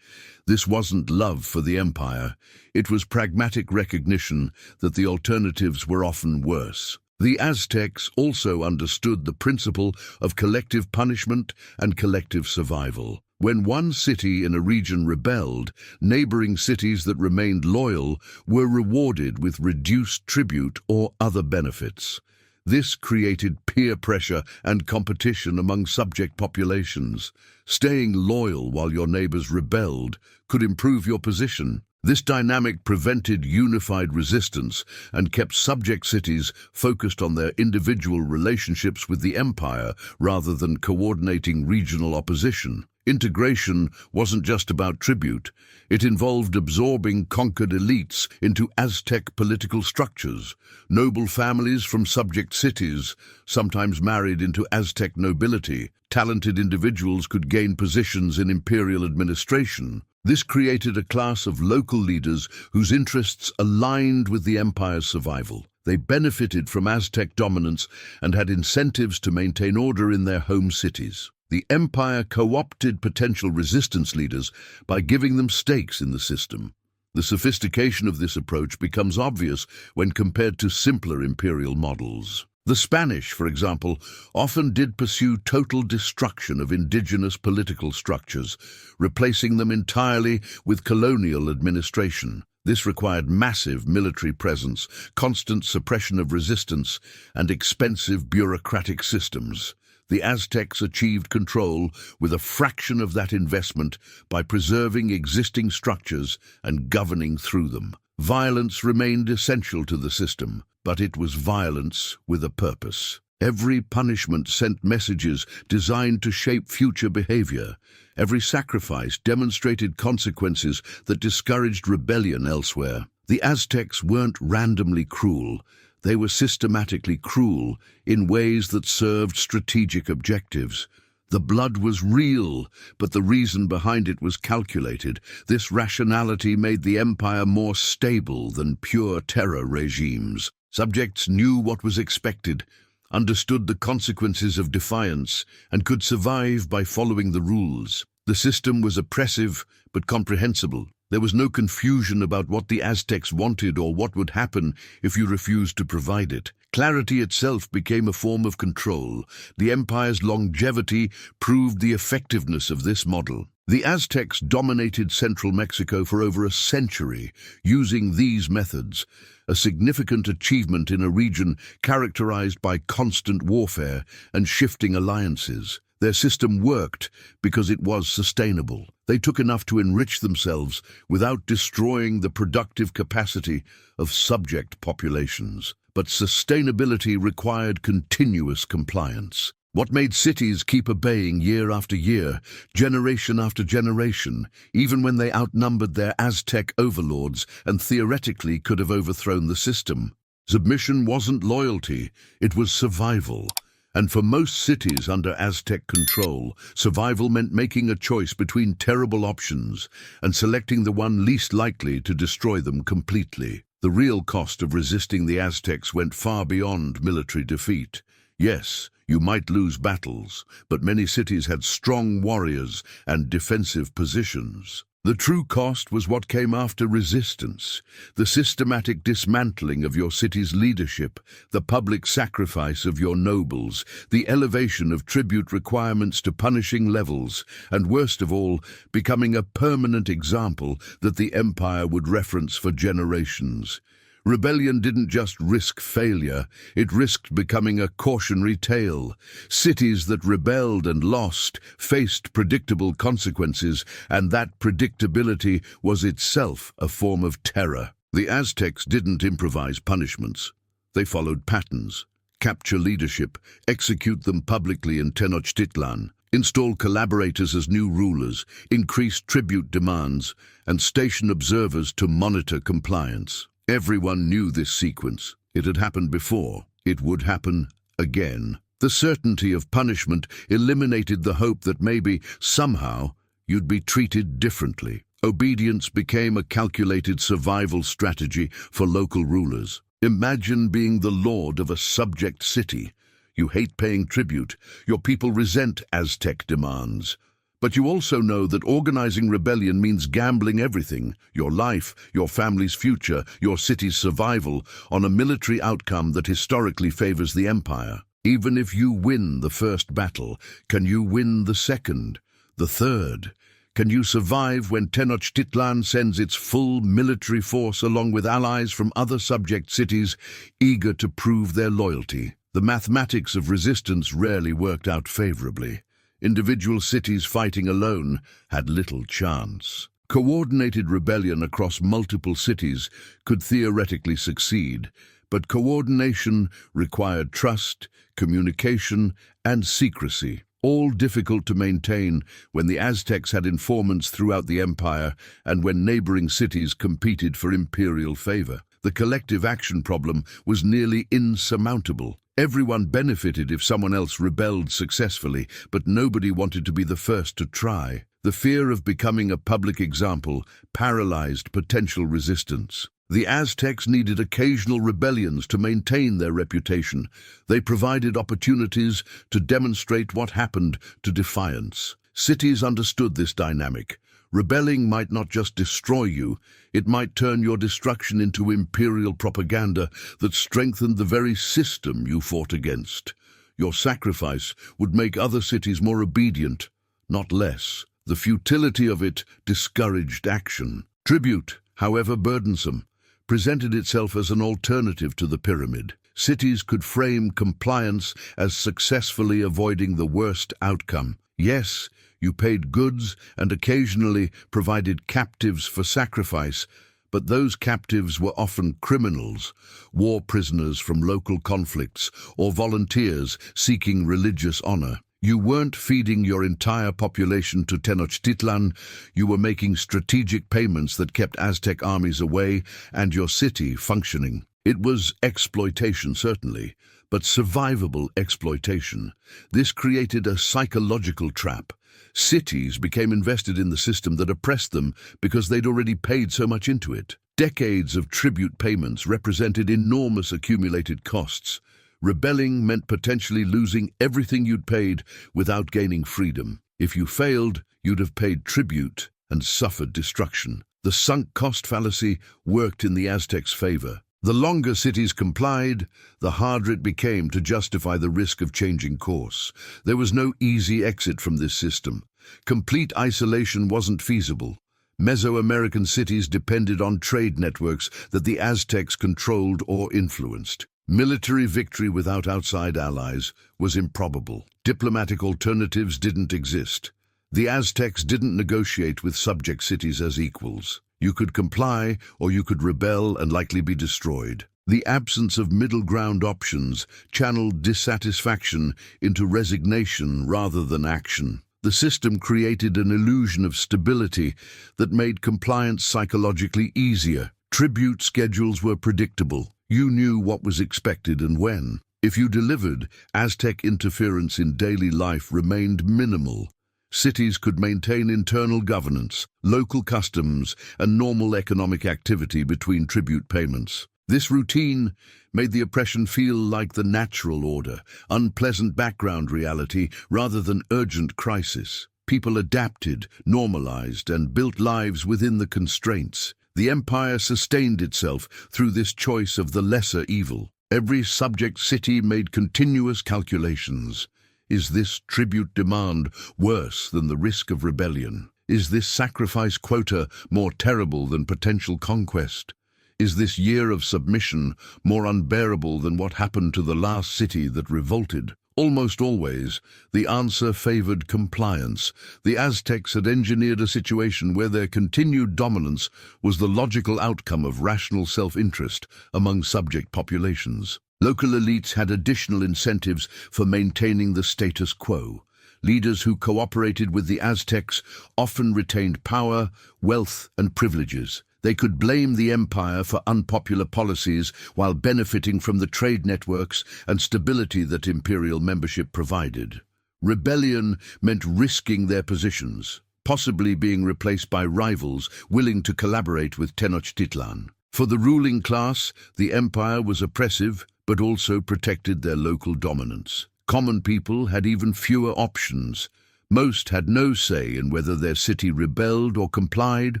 This wasn't love for the empire. It was pragmatic recognition that the alternatives were often worse. The Aztecs also understood the principle of collective punishment and collective survival. When one city in a region rebelled, neighboring cities that remained loyal were rewarded with reduced tribute or other benefits. This created peer pressure and competition among subject populations. Staying loyal while your neighbors rebelled could improve your position. This dynamic prevented unified resistance and kept subject cities focused on their individual relationships with the empire rather than coordinating regional opposition. Integration wasn't just about tribute. It involved absorbing conquered elites into Aztec political structures. Noble families from subject cities sometimes married into Aztec nobility. Talented individuals could gain positions in imperial administration. This created a class of local leaders whose interests aligned with the empire's survival. They benefited from Aztec dominance and had incentives to maintain order in their home cities. The empire co-opted potential resistance leaders by giving them stakes in the system. The sophistication of this approach becomes obvious when compared to simpler imperial models. The Spanish, for example, often did pursue total destruction of indigenous political structures, replacing them entirely with colonial administration. This required massive military presence, constant suppression of resistance, and expensive bureaucratic systems. The Aztecs achieved control with a fraction of that investment by preserving existing structures and governing through them. Violence remained essential to the system, but it was violence with a purpose. Every punishment sent messages designed to shape future behavior. Every sacrifice demonstrated consequences that discouraged rebellion elsewhere. The Aztecs weren't randomly cruel. They were systematically cruel in ways that served strategic objectives. The blood was real, but the reason behind it was calculated. This rationality made the empire more stable than pure terror regimes. Subjects knew what was expected, understood the consequences of defiance, and could survive by following the rules. The system was oppressive but comprehensible. There was no confusion about what the Aztecs wanted or what would happen if you refused to provide it. Clarity itself became a form of control. The empire's longevity proved the effectiveness of this model. The Aztecs dominated central Mexico for over a century, using these methods, a significant achievement in a region characterized by constant warfare and shifting alliances. Their system worked because it was sustainable. They took enough to enrich themselves without destroying the productive capacity of subject populations. But sustainability required continuous compliance. What made cities keep obeying year after year, generation after generation, even when they outnumbered their Aztec overlords and theoretically could have overthrown the system? Submission wasn't loyalty, it was survival. And for most cities under Aztec control, survival meant making a choice between terrible options and selecting the one least likely to destroy them completely. The real cost of resisting the Aztecs went far beyond military defeat. Yes, you might lose battles, but many cities had strong warriors and defensive positions. The true cost was what came after resistance, the systematic dismantling of your city's leadership, the public sacrifice of your nobles, the elevation of tribute requirements to punishing levels, and worst of all, becoming a permanent example that the empire would reference for generations. Rebellion didn't just risk failure, it risked becoming a cautionary tale. Cities that rebelled and lost faced predictable consequences, and that predictability was itself a form of terror. The Aztecs didn't improvise punishments. They followed patterns, capture leadership, execute them publicly in Tenochtitlan, install collaborators as new rulers, increase tribute demands, and station observers to monitor compliance. Everyone knew this sequence. It had happened before. It would happen again. The certainty of punishment eliminated the hope that maybe, somehow, you'd be treated differently. Obedience became a calculated survival strategy for local rulers. Imagine being the lord of a subject city. You hate paying tribute. Your people resent Aztec demands. But you also know that organizing rebellion means gambling everything, your life, your family's future, your city's survival, on a military outcome that historically favors the empire. Even if you win the first battle, can you win the second, the third? Can you survive when Tenochtitlan sends its full military force along with allies from other subject cities, eager to prove their loyalty? The mathematics of resistance rarely worked out favorably. Individual cities fighting alone had little chance. Coordinated rebellion across multiple cities could theoretically succeed, but coordination required trust, communication, and secrecy, all difficult to maintain when the Aztecs had informants throughout the empire and when neighboring cities competed for imperial favor. The collective action problem was nearly insurmountable. Everyone benefited if someone else rebelled successfully, but nobody wanted to be the first to try. The fear of becoming a public example paralyzed potential resistance. The Aztecs needed occasional rebellions to maintain their reputation. They provided opportunities to demonstrate what happened to defiance. Cities understood this dynamic. Rebelling might not just destroy you, it might turn your destruction into imperial propaganda that strengthened the very system you fought against. Your sacrifice would make other cities more obedient, not less. The futility of it discouraged action. Tribute, however burdensome, presented itself as an alternative to the pyramid. Cities could frame compliance as successfully avoiding the worst outcome. Yes, you paid goods and occasionally provided captives for sacrifice, But those captives were often criminals, war prisoners from local conflicts, or volunteers seeking religious honor. You weren't feeding your entire population to Tenochtitlan, you were making strategic payments that kept Aztec armies away and your city functioning. It was exploitation, certainly, but survivable exploitation. This created a psychological trap. Cities became invested in the system that oppressed them because they'd already paid so much into it. Decades of tribute payments represented enormous accumulated costs. Rebelling meant potentially losing everything you'd paid without gaining freedom. If you failed, you'd have paid tribute and suffered destruction. The sunk cost fallacy worked in the Aztecs' favor. The longer cities complied, the harder it became to justify the risk of changing course. There was no easy exit from this system. Complete isolation wasn't feasible. Mesoamerican cities depended on trade networks that the Aztecs controlled or influenced. Military victory without outside allies was improbable. Diplomatic alternatives didn't exist. The Aztecs didn't negotiate with subject cities as equals. You could comply or you could rebel and likely be destroyed. The absence of middle ground options channeled dissatisfaction into resignation rather than action. The system created an illusion of stability that made compliance psychologically easier. Tribute schedules were predictable. You knew what was expected and when. If you delivered, Aztec interference in daily life remained minimal. Cities could maintain internal governance, local customs, and normal economic activity between tribute payments. This routine made the oppression feel like the natural order, unpleasant background reality rather than urgent crisis. People adapted, normalized, and built lives within the constraints. The empire sustained itself through this choice of the lesser evil. Every subject city made continuous calculations. Is this tribute demand worse than the risk of rebellion? Is this sacrifice quota more terrible than potential conquest? Is this year of submission more unbearable than what happened to the last city that revolted? Almost always, the answer favored compliance. The Aztecs had engineered a situation where their continued dominance was the logical outcome of rational self-interest among subject populations. Local elites had additional incentives for maintaining the status quo. Leaders who cooperated with the Aztecs often retained power, wealth, and privileges. They could blame the empire for unpopular policies while benefiting from the trade networks and stability that imperial membership provided. Rebellion meant risking their positions, possibly being replaced by rivals willing to collaborate with Tenochtitlan. For the ruling class, the empire was oppressive, but also protected their local dominance. Common people had even fewer options. Most had no say in whether their city rebelled or complied.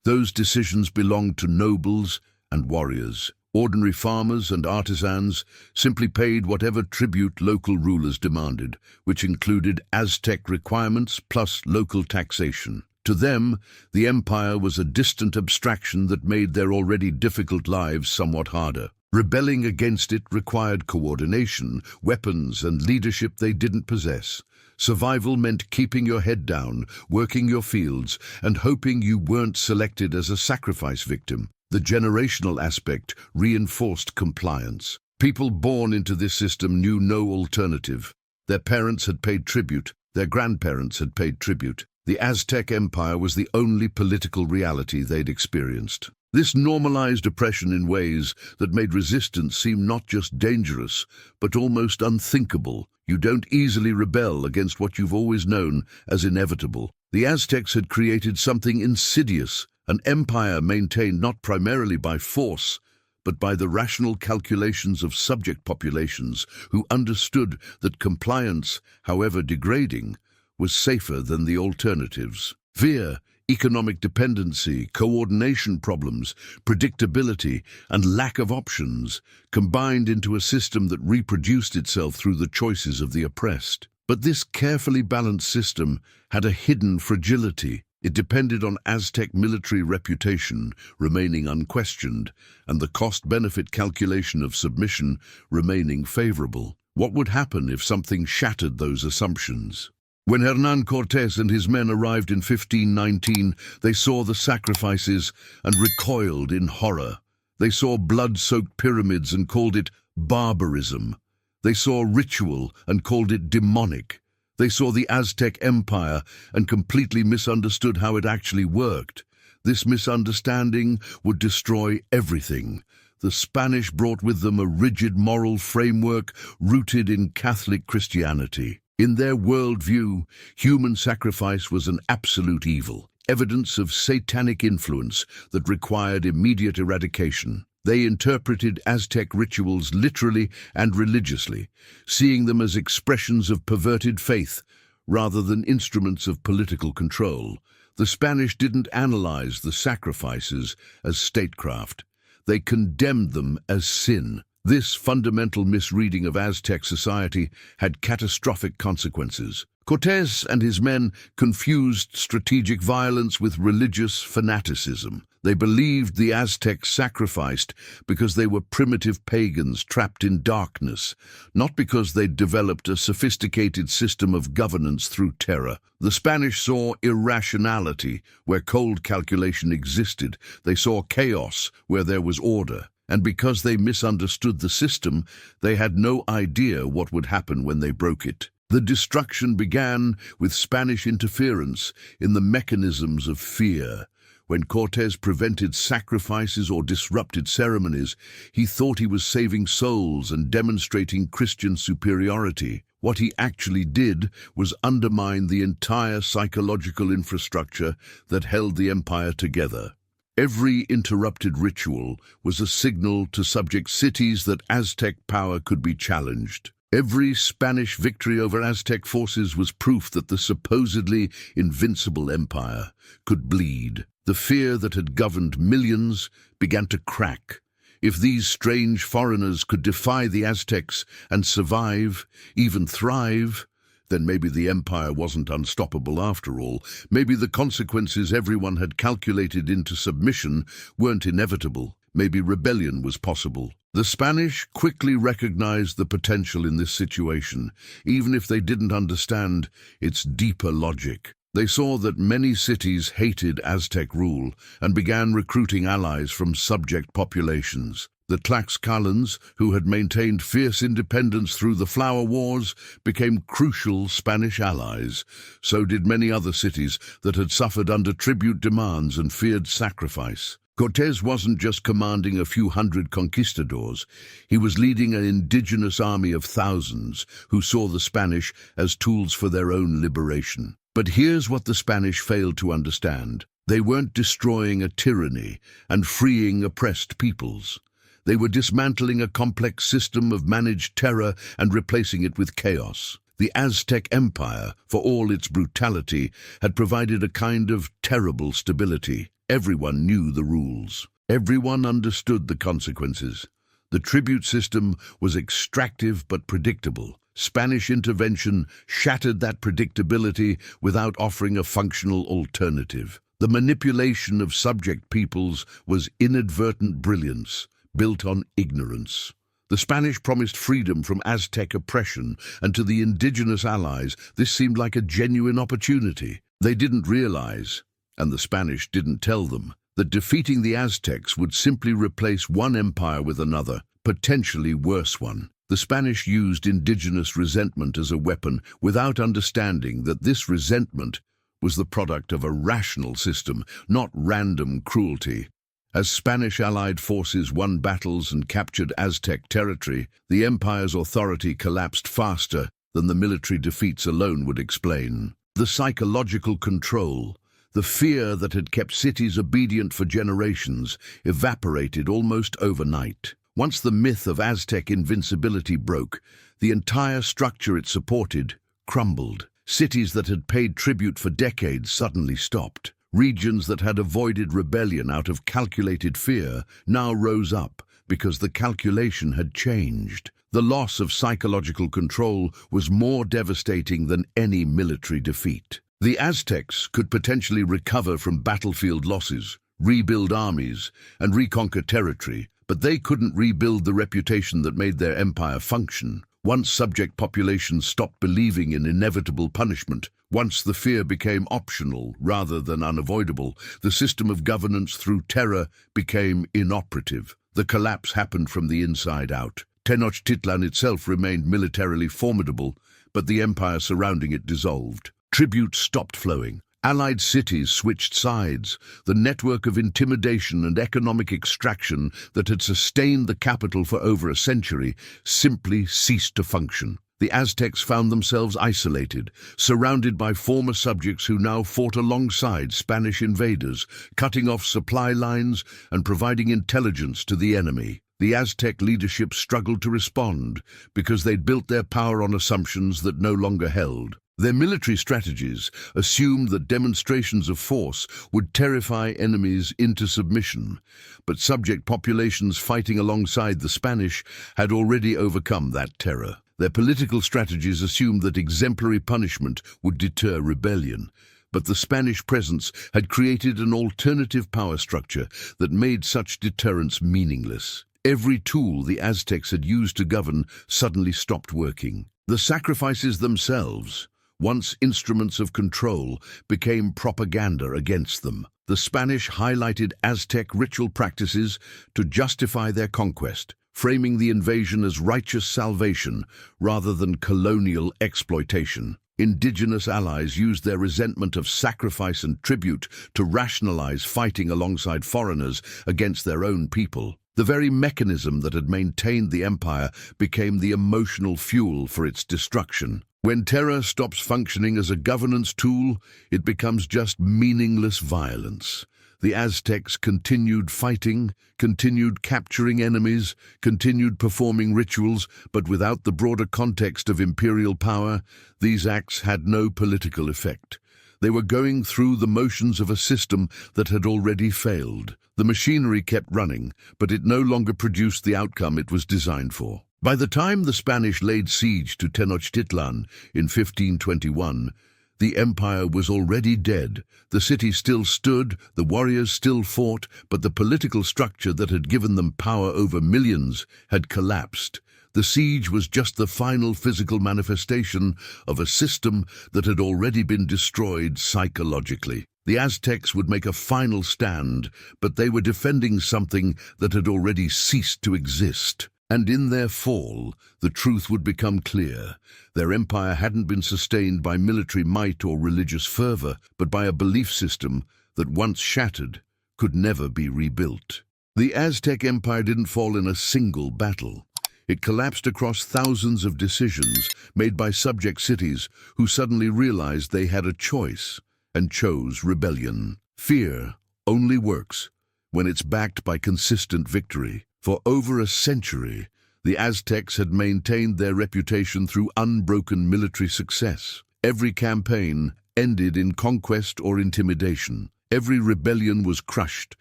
Those decisions belonged to nobles and warriors. Ordinary farmers and artisans simply paid whatever tribute local rulers demanded, which included Aztec requirements plus local taxation. To them, the empire was a distant abstraction that made their already difficult lives somewhat harder. Rebelling against it required coordination, weapons, and leadership they didn't possess. Survival meant keeping your head down, working your fields, and hoping you weren't selected as a sacrifice victim. The generational aspect reinforced compliance. People born into this system knew no alternative. Their parents had paid tribute, their grandparents had paid tribute. The Aztec Empire was the only political reality they'd experienced. This normalized oppression in ways that made resistance seem not just dangerous, but almost unthinkable. You don't easily rebel against what you've always known as inevitable. The Aztecs had created something insidious, an empire maintained not primarily by force, but by the rational calculations of subject populations who understood that compliance, however degrading, was safer than the alternatives. Fear, economic dependency, coordination problems, predictability, and lack of options combined into a system that reproduced itself through the choices of the oppressed. But this carefully balanced system had a hidden fragility. It depended on Aztec military reputation remaining unquestioned and the cost-benefit calculation of submission remaining favorable. What would happen if something shattered those assumptions? When Hernán Cortés and his men arrived in 1519, they saw the sacrifices and recoiled in horror. They saw blood-soaked pyramids and called it barbarism. They saw ritual and called it demonic. They saw the Aztec Empire and completely misunderstood how it actually worked. This misunderstanding would destroy everything. The Spanish brought with them a rigid moral framework rooted in Catholic Christianity. In their worldview, human sacrifice was an absolute evil, evidence of satanic influence that required immediate eradication. They interpreted Aztec rituals literally and religiously, seeing them as expressions of perverted faith rather than instruments of political control. The Spanish didn't analyze the sacrifices as statecraft. They condemned them as sin. This fundamental misreading of Aztec society had catastrophic consequences. Cortés and his men confused strategic violence with religious fanaticism. They believed the Aztecs sacrificed because they were primitive pagans trapped in darkness, not because they'd developed a sophisticated system of governance through terror. The Spanish saw irrationality where cold calculation existed. They saw chaos where there was order. And because they misunderstood the system, they had no idea what would happen when they broke it. The destruction began with Spanish interference in the mechanisms of fear. When Cortés prevented sacrifices or disrupted ceremonies, he thought he was saving souls and demonstrating Christian superiority. What he actually did was undermine the entire psychological infrastructure that held the empire together. Every interrupted ritual was a signal to subject cities that Aztec power could be challenged. Every Spanish victory over Aztec forces was proof that the supposedly invincible empire could bleed. The fear that had governed millions began to crack. If these strange foreigners could defy the Aztecs and survive, even thrive, then maybe the empire wasn't unstoppable after all. Maybe the consequences everyone had calculated into submission weren't inevitable. Maybe rebellion was possible. The Spanish quickly recognized the potential in this situation, even if they didn't understand its deeper logic. They saw that many cities hated Aztec rule and began recruiting allies from subject populations. The Tlaxcalans, who had maintained fierce independence through the Flower Wars, became crucial Spanish allies. So did many other cities that had suffered under tribute demands and feared sacrifice. Cortés wasn't just commanding a few hundred conquistadors. He was leading an indigenous army of thousands who saw the Spanish as tools for their own liberation. But here's what the Spanish failed to understand. They weren't destroying a tyranny and freeing oppressed peoples. They were dismantling a complex system of managed terror and replacing it with chaos. The Aztec Empire, for all its brutality, had provided a kind of terrible stability. Everyone knew the rules. Everyone understood the consequences. The tribute system was extractive but predictable. Spanish intervention shattered that predictability without offering a functional alternative. The manipulation of subject peoples was inadvertent brilliance, built on ignorance. The Spanish promised freedom from Aztec oppression, and to the indigenous allies, this seemed like a genuine opportunity. They didn't realize, and the Spanish didn't tell them, that defeating the Aztecs would simply replace one empire with another, potentially worse one. The Spanish used indigenous resentment as a weapon without understanding that this resentment was the product of a rational system, not random cruelty. As Spanish allied forces won battles and captured Aztec territory, the empire's authority collapsed faster than the military defeats alone would explain. The psychological control, the fear that had kept cities obedient for generations, evaporated almost overnight. Once the myth of Aztec invincibility broke, the entire structure it supported crumbled. Cities that had paid tribute for decades suddenly stopped. Regions that had avoided rebellion out of calculated fear now rose up because the calculation had changed. The loss of psychological control was more devastating than any military defeat. The Aztecs could potentially recover from battlefield losses, rebuild armies, and reconquer territory, but they couldn't rebuild the reputation that made their empire function. Once subject populations stopped believing in inevitable punishment, Once the fear became optional rather than unavoidable, the system of governance through terror became inoperative. The collapse happened from the inside out. Tenochtitlan itself remained militarily formidable, but the empire surrounding it dissolved. Tribute stopped flowing. Allied cities switched sides. The network of intimidation and economic extraction that had sustained the capital for over a century simply ceased to function. The Aztecs found themselves isolated, surrounded by former subjects who now fought alongside Spanish invaders, cutting off supply lines and providing intelligence to the enemy. The Aztec leadership struggled to respond because they'd built their power on assumptions that no longer held. Their military strategies assumed that demonstrations of force would terrify enemies into submission, but subject populations fighting alongside the Spanish had already overcome that terror. Their political strategies assumed that exemplary punishment would deter rebellion, but the Spanish presence had created an alternative power structure that made such deterrence meaningless. Every tool the Aztecs had used to govern suddenly stopped working. The sacrifices themselves, once instruments of control, became propaganda against them. The Spanish highlighted Aztec ritual practices to justify their conquest, framing the invasion as righteous salvation rather than colonial exploitation. Indigenous allies used their resentment of sacrifice and tribute to rationalize fighting alongside foreigners against their own people. The very mechanism that had maintained the empire became the emotional fuel for its destruction. When terror stops functioning as a governance tool, it becomes just meaningless violence. The Aztecs continued fighting, continued capturing enemies, continued performing rituals, but without the broader context of imperial power, these acts had no political effect. They were going through the motions of a system that had already failed. The machinery kept running, but it no longer produced the outcome it was designed for. By the time the Spanish laid siege to Tenochtitlan in 1521, the empire was already dead. The city still stood, the warriors still fought, but the political structure that had given them power over millions had collapsed. The siege was just the final physical manifestation of a system that had already been destroyed psychologically. The Aztecs would make a final stand, but they were defending something that had already ceased to exist. And in their fall, the truth would become clear. Their empire hadn't been sustained by military might or religious fervor, but by a belief system that, once shattered, could never be rebuilt. The Aztec Empire didn't fall in a single battle. It collapsed across thousands of decisions made by subject cities who suddenly realized they had a choice and chose rebellion. Fear only works when it's backed by consistent victory. For over a century, the Aztecs had maintained their reputation through unbroken military success. Every campaign ended in conquest or intimidation. Every rebellion was crushed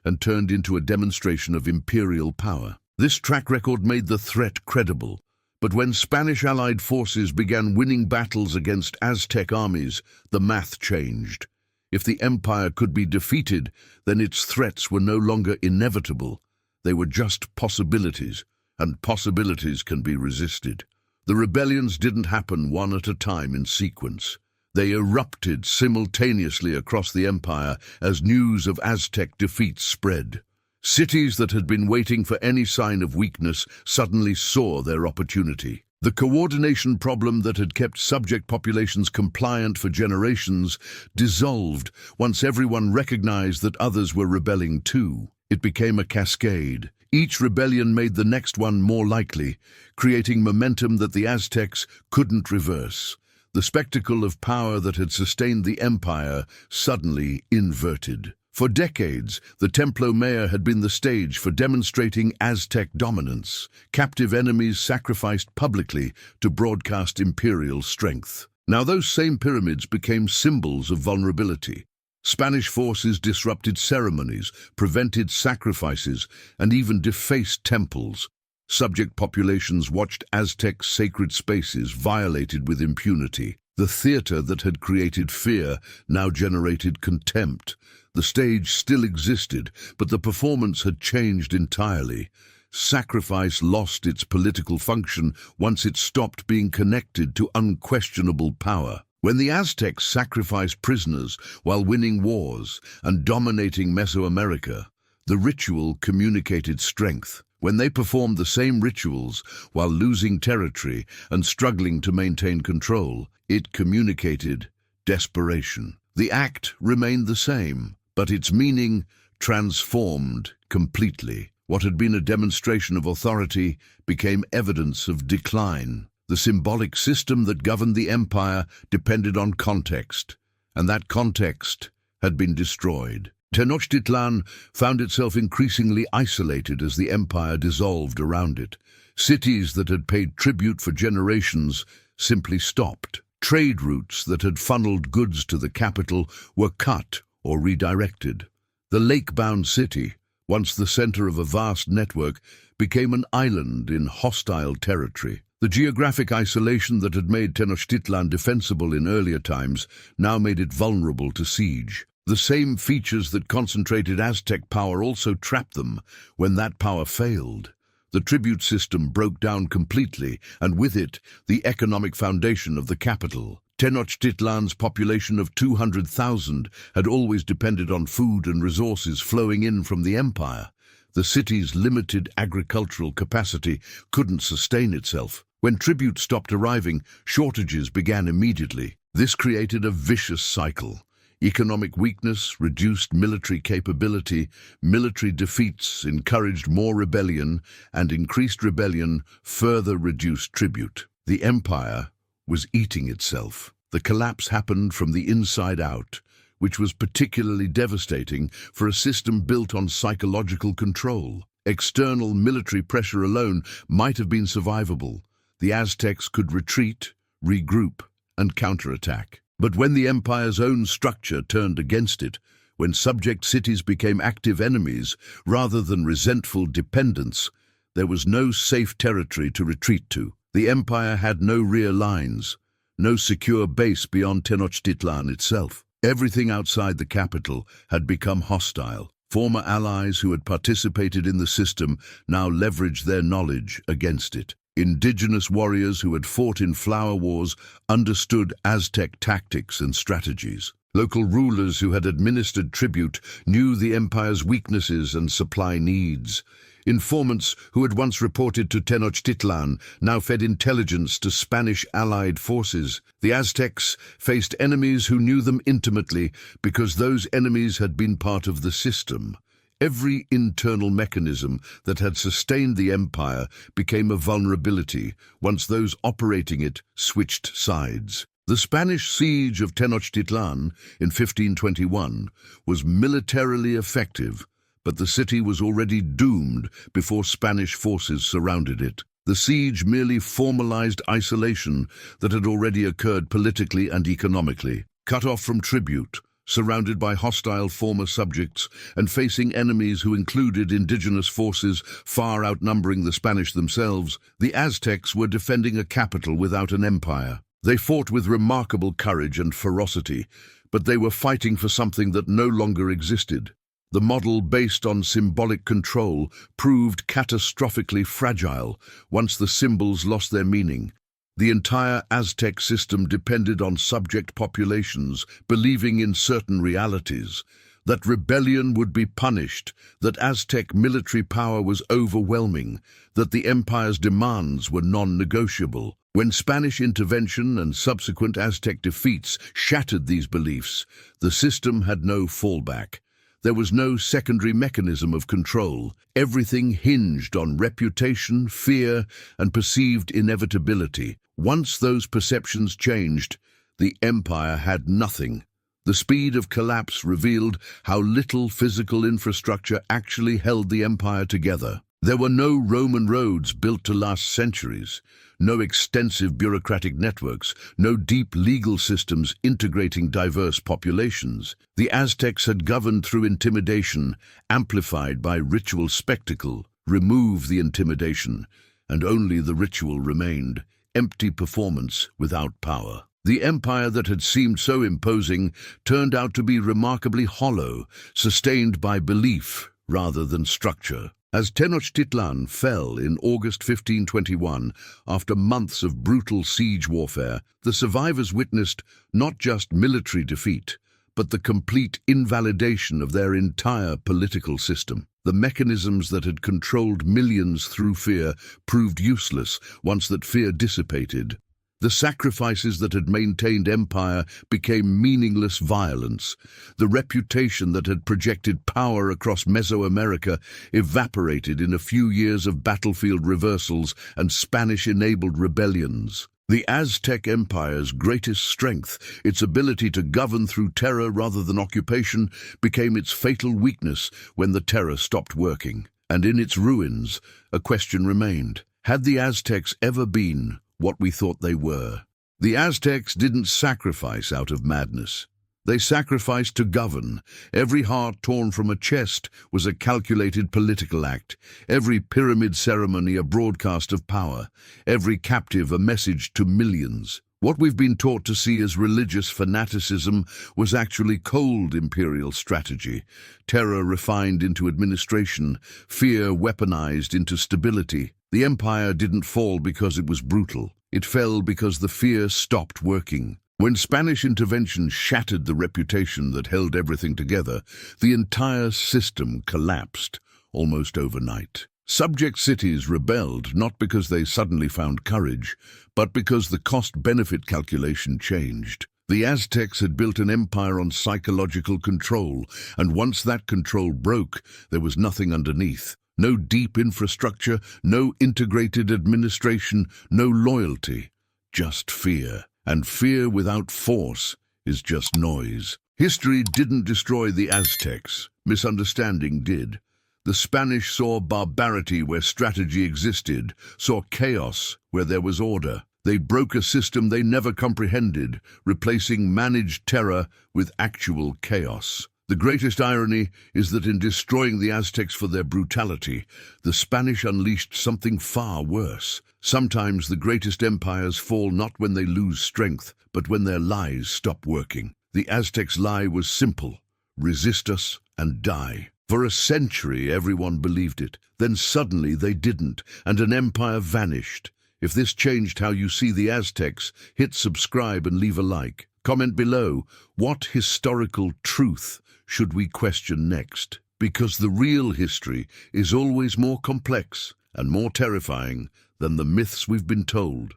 and turned into a demonstration of imperial power. This track record made the threat credible, but when Spanish allied forces began winning battles against Aztec armies, the math changed. If the empire could be defeated, then its threats were no longer inevitable. They were just possibilities, and possibilities can be resisted. The rebellions didn't happen one at a time in sequence. They erupted simultaneously across the empire as news of Aztec defeats spread. Cities that had been waiting for any sign of weakness suddenly saw their opportunity. The coordination problem that had kept subject populations compliant for generations dissolved once everyone recognized that others were rebelling too. It became a cascade. Each rebellion made the next one more likely, creating momentum that the Aztecs couldn't reverse. The spectacle of power that had sustained the empire suddenly inverted. For decades, the Templo Mayor had been the stage for demonstrating Aztec dominance. Captive enemies sacrificed publicly to broadcast imperial strength. Now those same pyramids became symbols of vulnerability. Spanish forces disrupted ceremonies, prevented sacrifices, and even defaced temples. Subject populations watched Aztec sacred spaces violated with impunity. The theater that had created fear now generated contempt. The stage still existed, but the performance had changed entirely. Sacrifice lost its political function once it stopped being connected to unquestionable power. When the Aztecs sacrificed prisoners while winning wars and dominating Mesoamerica, the ritual communicated strength. When they performed the same rituals while losing territory and struggling to maintain control, it communicated desperation. The act remained the same, but its meaning transformed completely. What had been a demonstration of authority became evidence of decline. The symbolic system that governed the empire depended on context, and that context had been destroyed. Tenochtitlan found itself increasingly isolated as the empire dissolved around it. Cities that had paid tribute for generations simply stopped. Trade routes that had funneled goods to the capital were cut or redirected. The lake-bound city, once the center of a vast network, became an island in hostile territory. The geographic isolation that had made Tenochtitlan defensible in earlier times now made it vulnerable to siege. The same features that concentrated Aztec power also trapped them when that power failed. The tribute system broke down completely, and with it, the economic foundation of the capital. Tenochtitlan's population of 200,000 had always depended on food and resources flowing in from the empire. The city's limited agricultural capacity couldn't sustain itself. When tribute stopped arriving, shortages began immediately. This created a vicious cycle. Economic weakness reduced military capability, military defeats encouraged more rebellion, and increased rebellion further reduced tribute. The empire was eating itself. The collapse happened from the inside out, which was particularly devastating for a system built on psychological control. External military pressure alone might have been survivable. The Aztecs could retreat, regroup, and counterattack. But when the empire's own structure turned against it, when subject cities became active enemies rather than resentful dependents, there was no safe territory to retreat to. The empire had no rear lines, no secure base beyond Tenochtitlan itself. Everything outside the capital had become hostile. Former allies who had participated in the system now leveraged their knowledge against it. Indigenous warriors who had fought in flower wars understood Aztec tactics and strategies. Local rulers who had administered tribute knew the empire's weaknesses and supply needs. Informants who had once reported to Tenochtitlan now fed intelligence to Spanish allied forces. The Aztecs faced enemies who knew them intimately because those enemies had been part of the system. Every internal mechanism that had sustained the empire became a vulnerability once those operating it switched sides. The Spanish siege of Tenochtitlan in 1521 was militarily effective, but the city was already doomed before Spanish forces surrounded it. The siege merely formalized isolation that had already occurred politically and economically. Cut off from tribute, surrounded by hostile former subjects and facing enemies who included indigenous forces far outnumbering the Spanish themselves, the Aztecs were defending a capital without an empire. They fought with remarkable courage and ferocity, but they were fighting for something that no longer existed. The model based on symbolic control proved catastrophically fragile once the symbols lost their meaning. The entire Aztec system depended on subject populations believing in certain realities, that rebellion would be punished, that Aztec military power was overwhelming, that the empire's demands were non-negotiable. When Spanish intervention and subsequent Aztec defeats shattered these beliefs, the system had no fallback. There was no secondary mechanism of control. Everything hinged on reputation, fear, and perceived inevitability. Once those perceptions changed, the empire had nothing. The speed of collapse revealed how little physical infrastructure actually held the empire together. There were no Roman roads built to last centuries, no extensive bureaucratic networks, no deep legal systems integrating diverse populations. The Aztecs had governed through intimidation, amplified by ritual spectacle. Remove the intimidation, and only the ritual remained, empty performance without power. The empire that had seemed so imposing turned out to be remarkably hollow, sustained by belief rather than structure. As Tenochtitlan fell in August 1521, after months of brutal siege warfare, the survivors witnessed not just military defeat, but the complete invalidation of their entire political system. The mechanisms that had controlled millions through fear proved useless once that fear dissipated. The sacrifices that had maintained empire became meaningless violence. The reputation that had projected power across Mesoamerica evaporated in a few years of battlefield reversals and Spanish-enabled rebellions. The Aztec Empire's greatest strength, its ability to govern through terror rather than occupation, became its fatal weakness when the terror stopped working. And in its ruins, a question remained. Had the Aztecs ever been what we thought they were? The Aztecs didn't sacrifice out of madness. They sacrificed to govern. Every heart torn from a chest was a calculated political act. Every pyramid ceremony a broadcast of power. Every captive a message to millions. What we've been taught to see as religious fanaticism was actually cold imperial strategy. Terror refined into administration. Fear weaponized into stability. The empire didn't fall because it was brutal. It fell because the fear stopped working. When Spanish intervention shattered the reputation that held everything together, the entire system collapsed almost overnight. Subject cities rebelled not because they suddenly found courage, but because the cost-benefit calculation changed. The Aztecs had built an empire on psychological control, and once that control broke, there was nothing underneath. No deep infrastructure, no integrated administration, no loyalty, just fear. And fear without force is just noise. History didn't destroy the Aztecs. Misunderstanding did. The Spanish saw barbarity where strategy existed, saw chaos where there was order. They broke a system they never comprehended, replacing managed terror with actual chaos. The greatest irony is that in destroying the Aztecs for their brutality, the Spanish unleashed something far worse. Sometimes the greatest empires fall not when they lose strength, but when their lies stop working. The Aztecs' lie was simple: resist us and die. For a century everyone believed it. Then suddenly they didn't, and an empire vanished. If this changed how you see the Aztecs, hit subscribe and leave a like. Comment below, what historical truth should we question next? Because the real history is always more complex and more terrifying than the myths we've been told.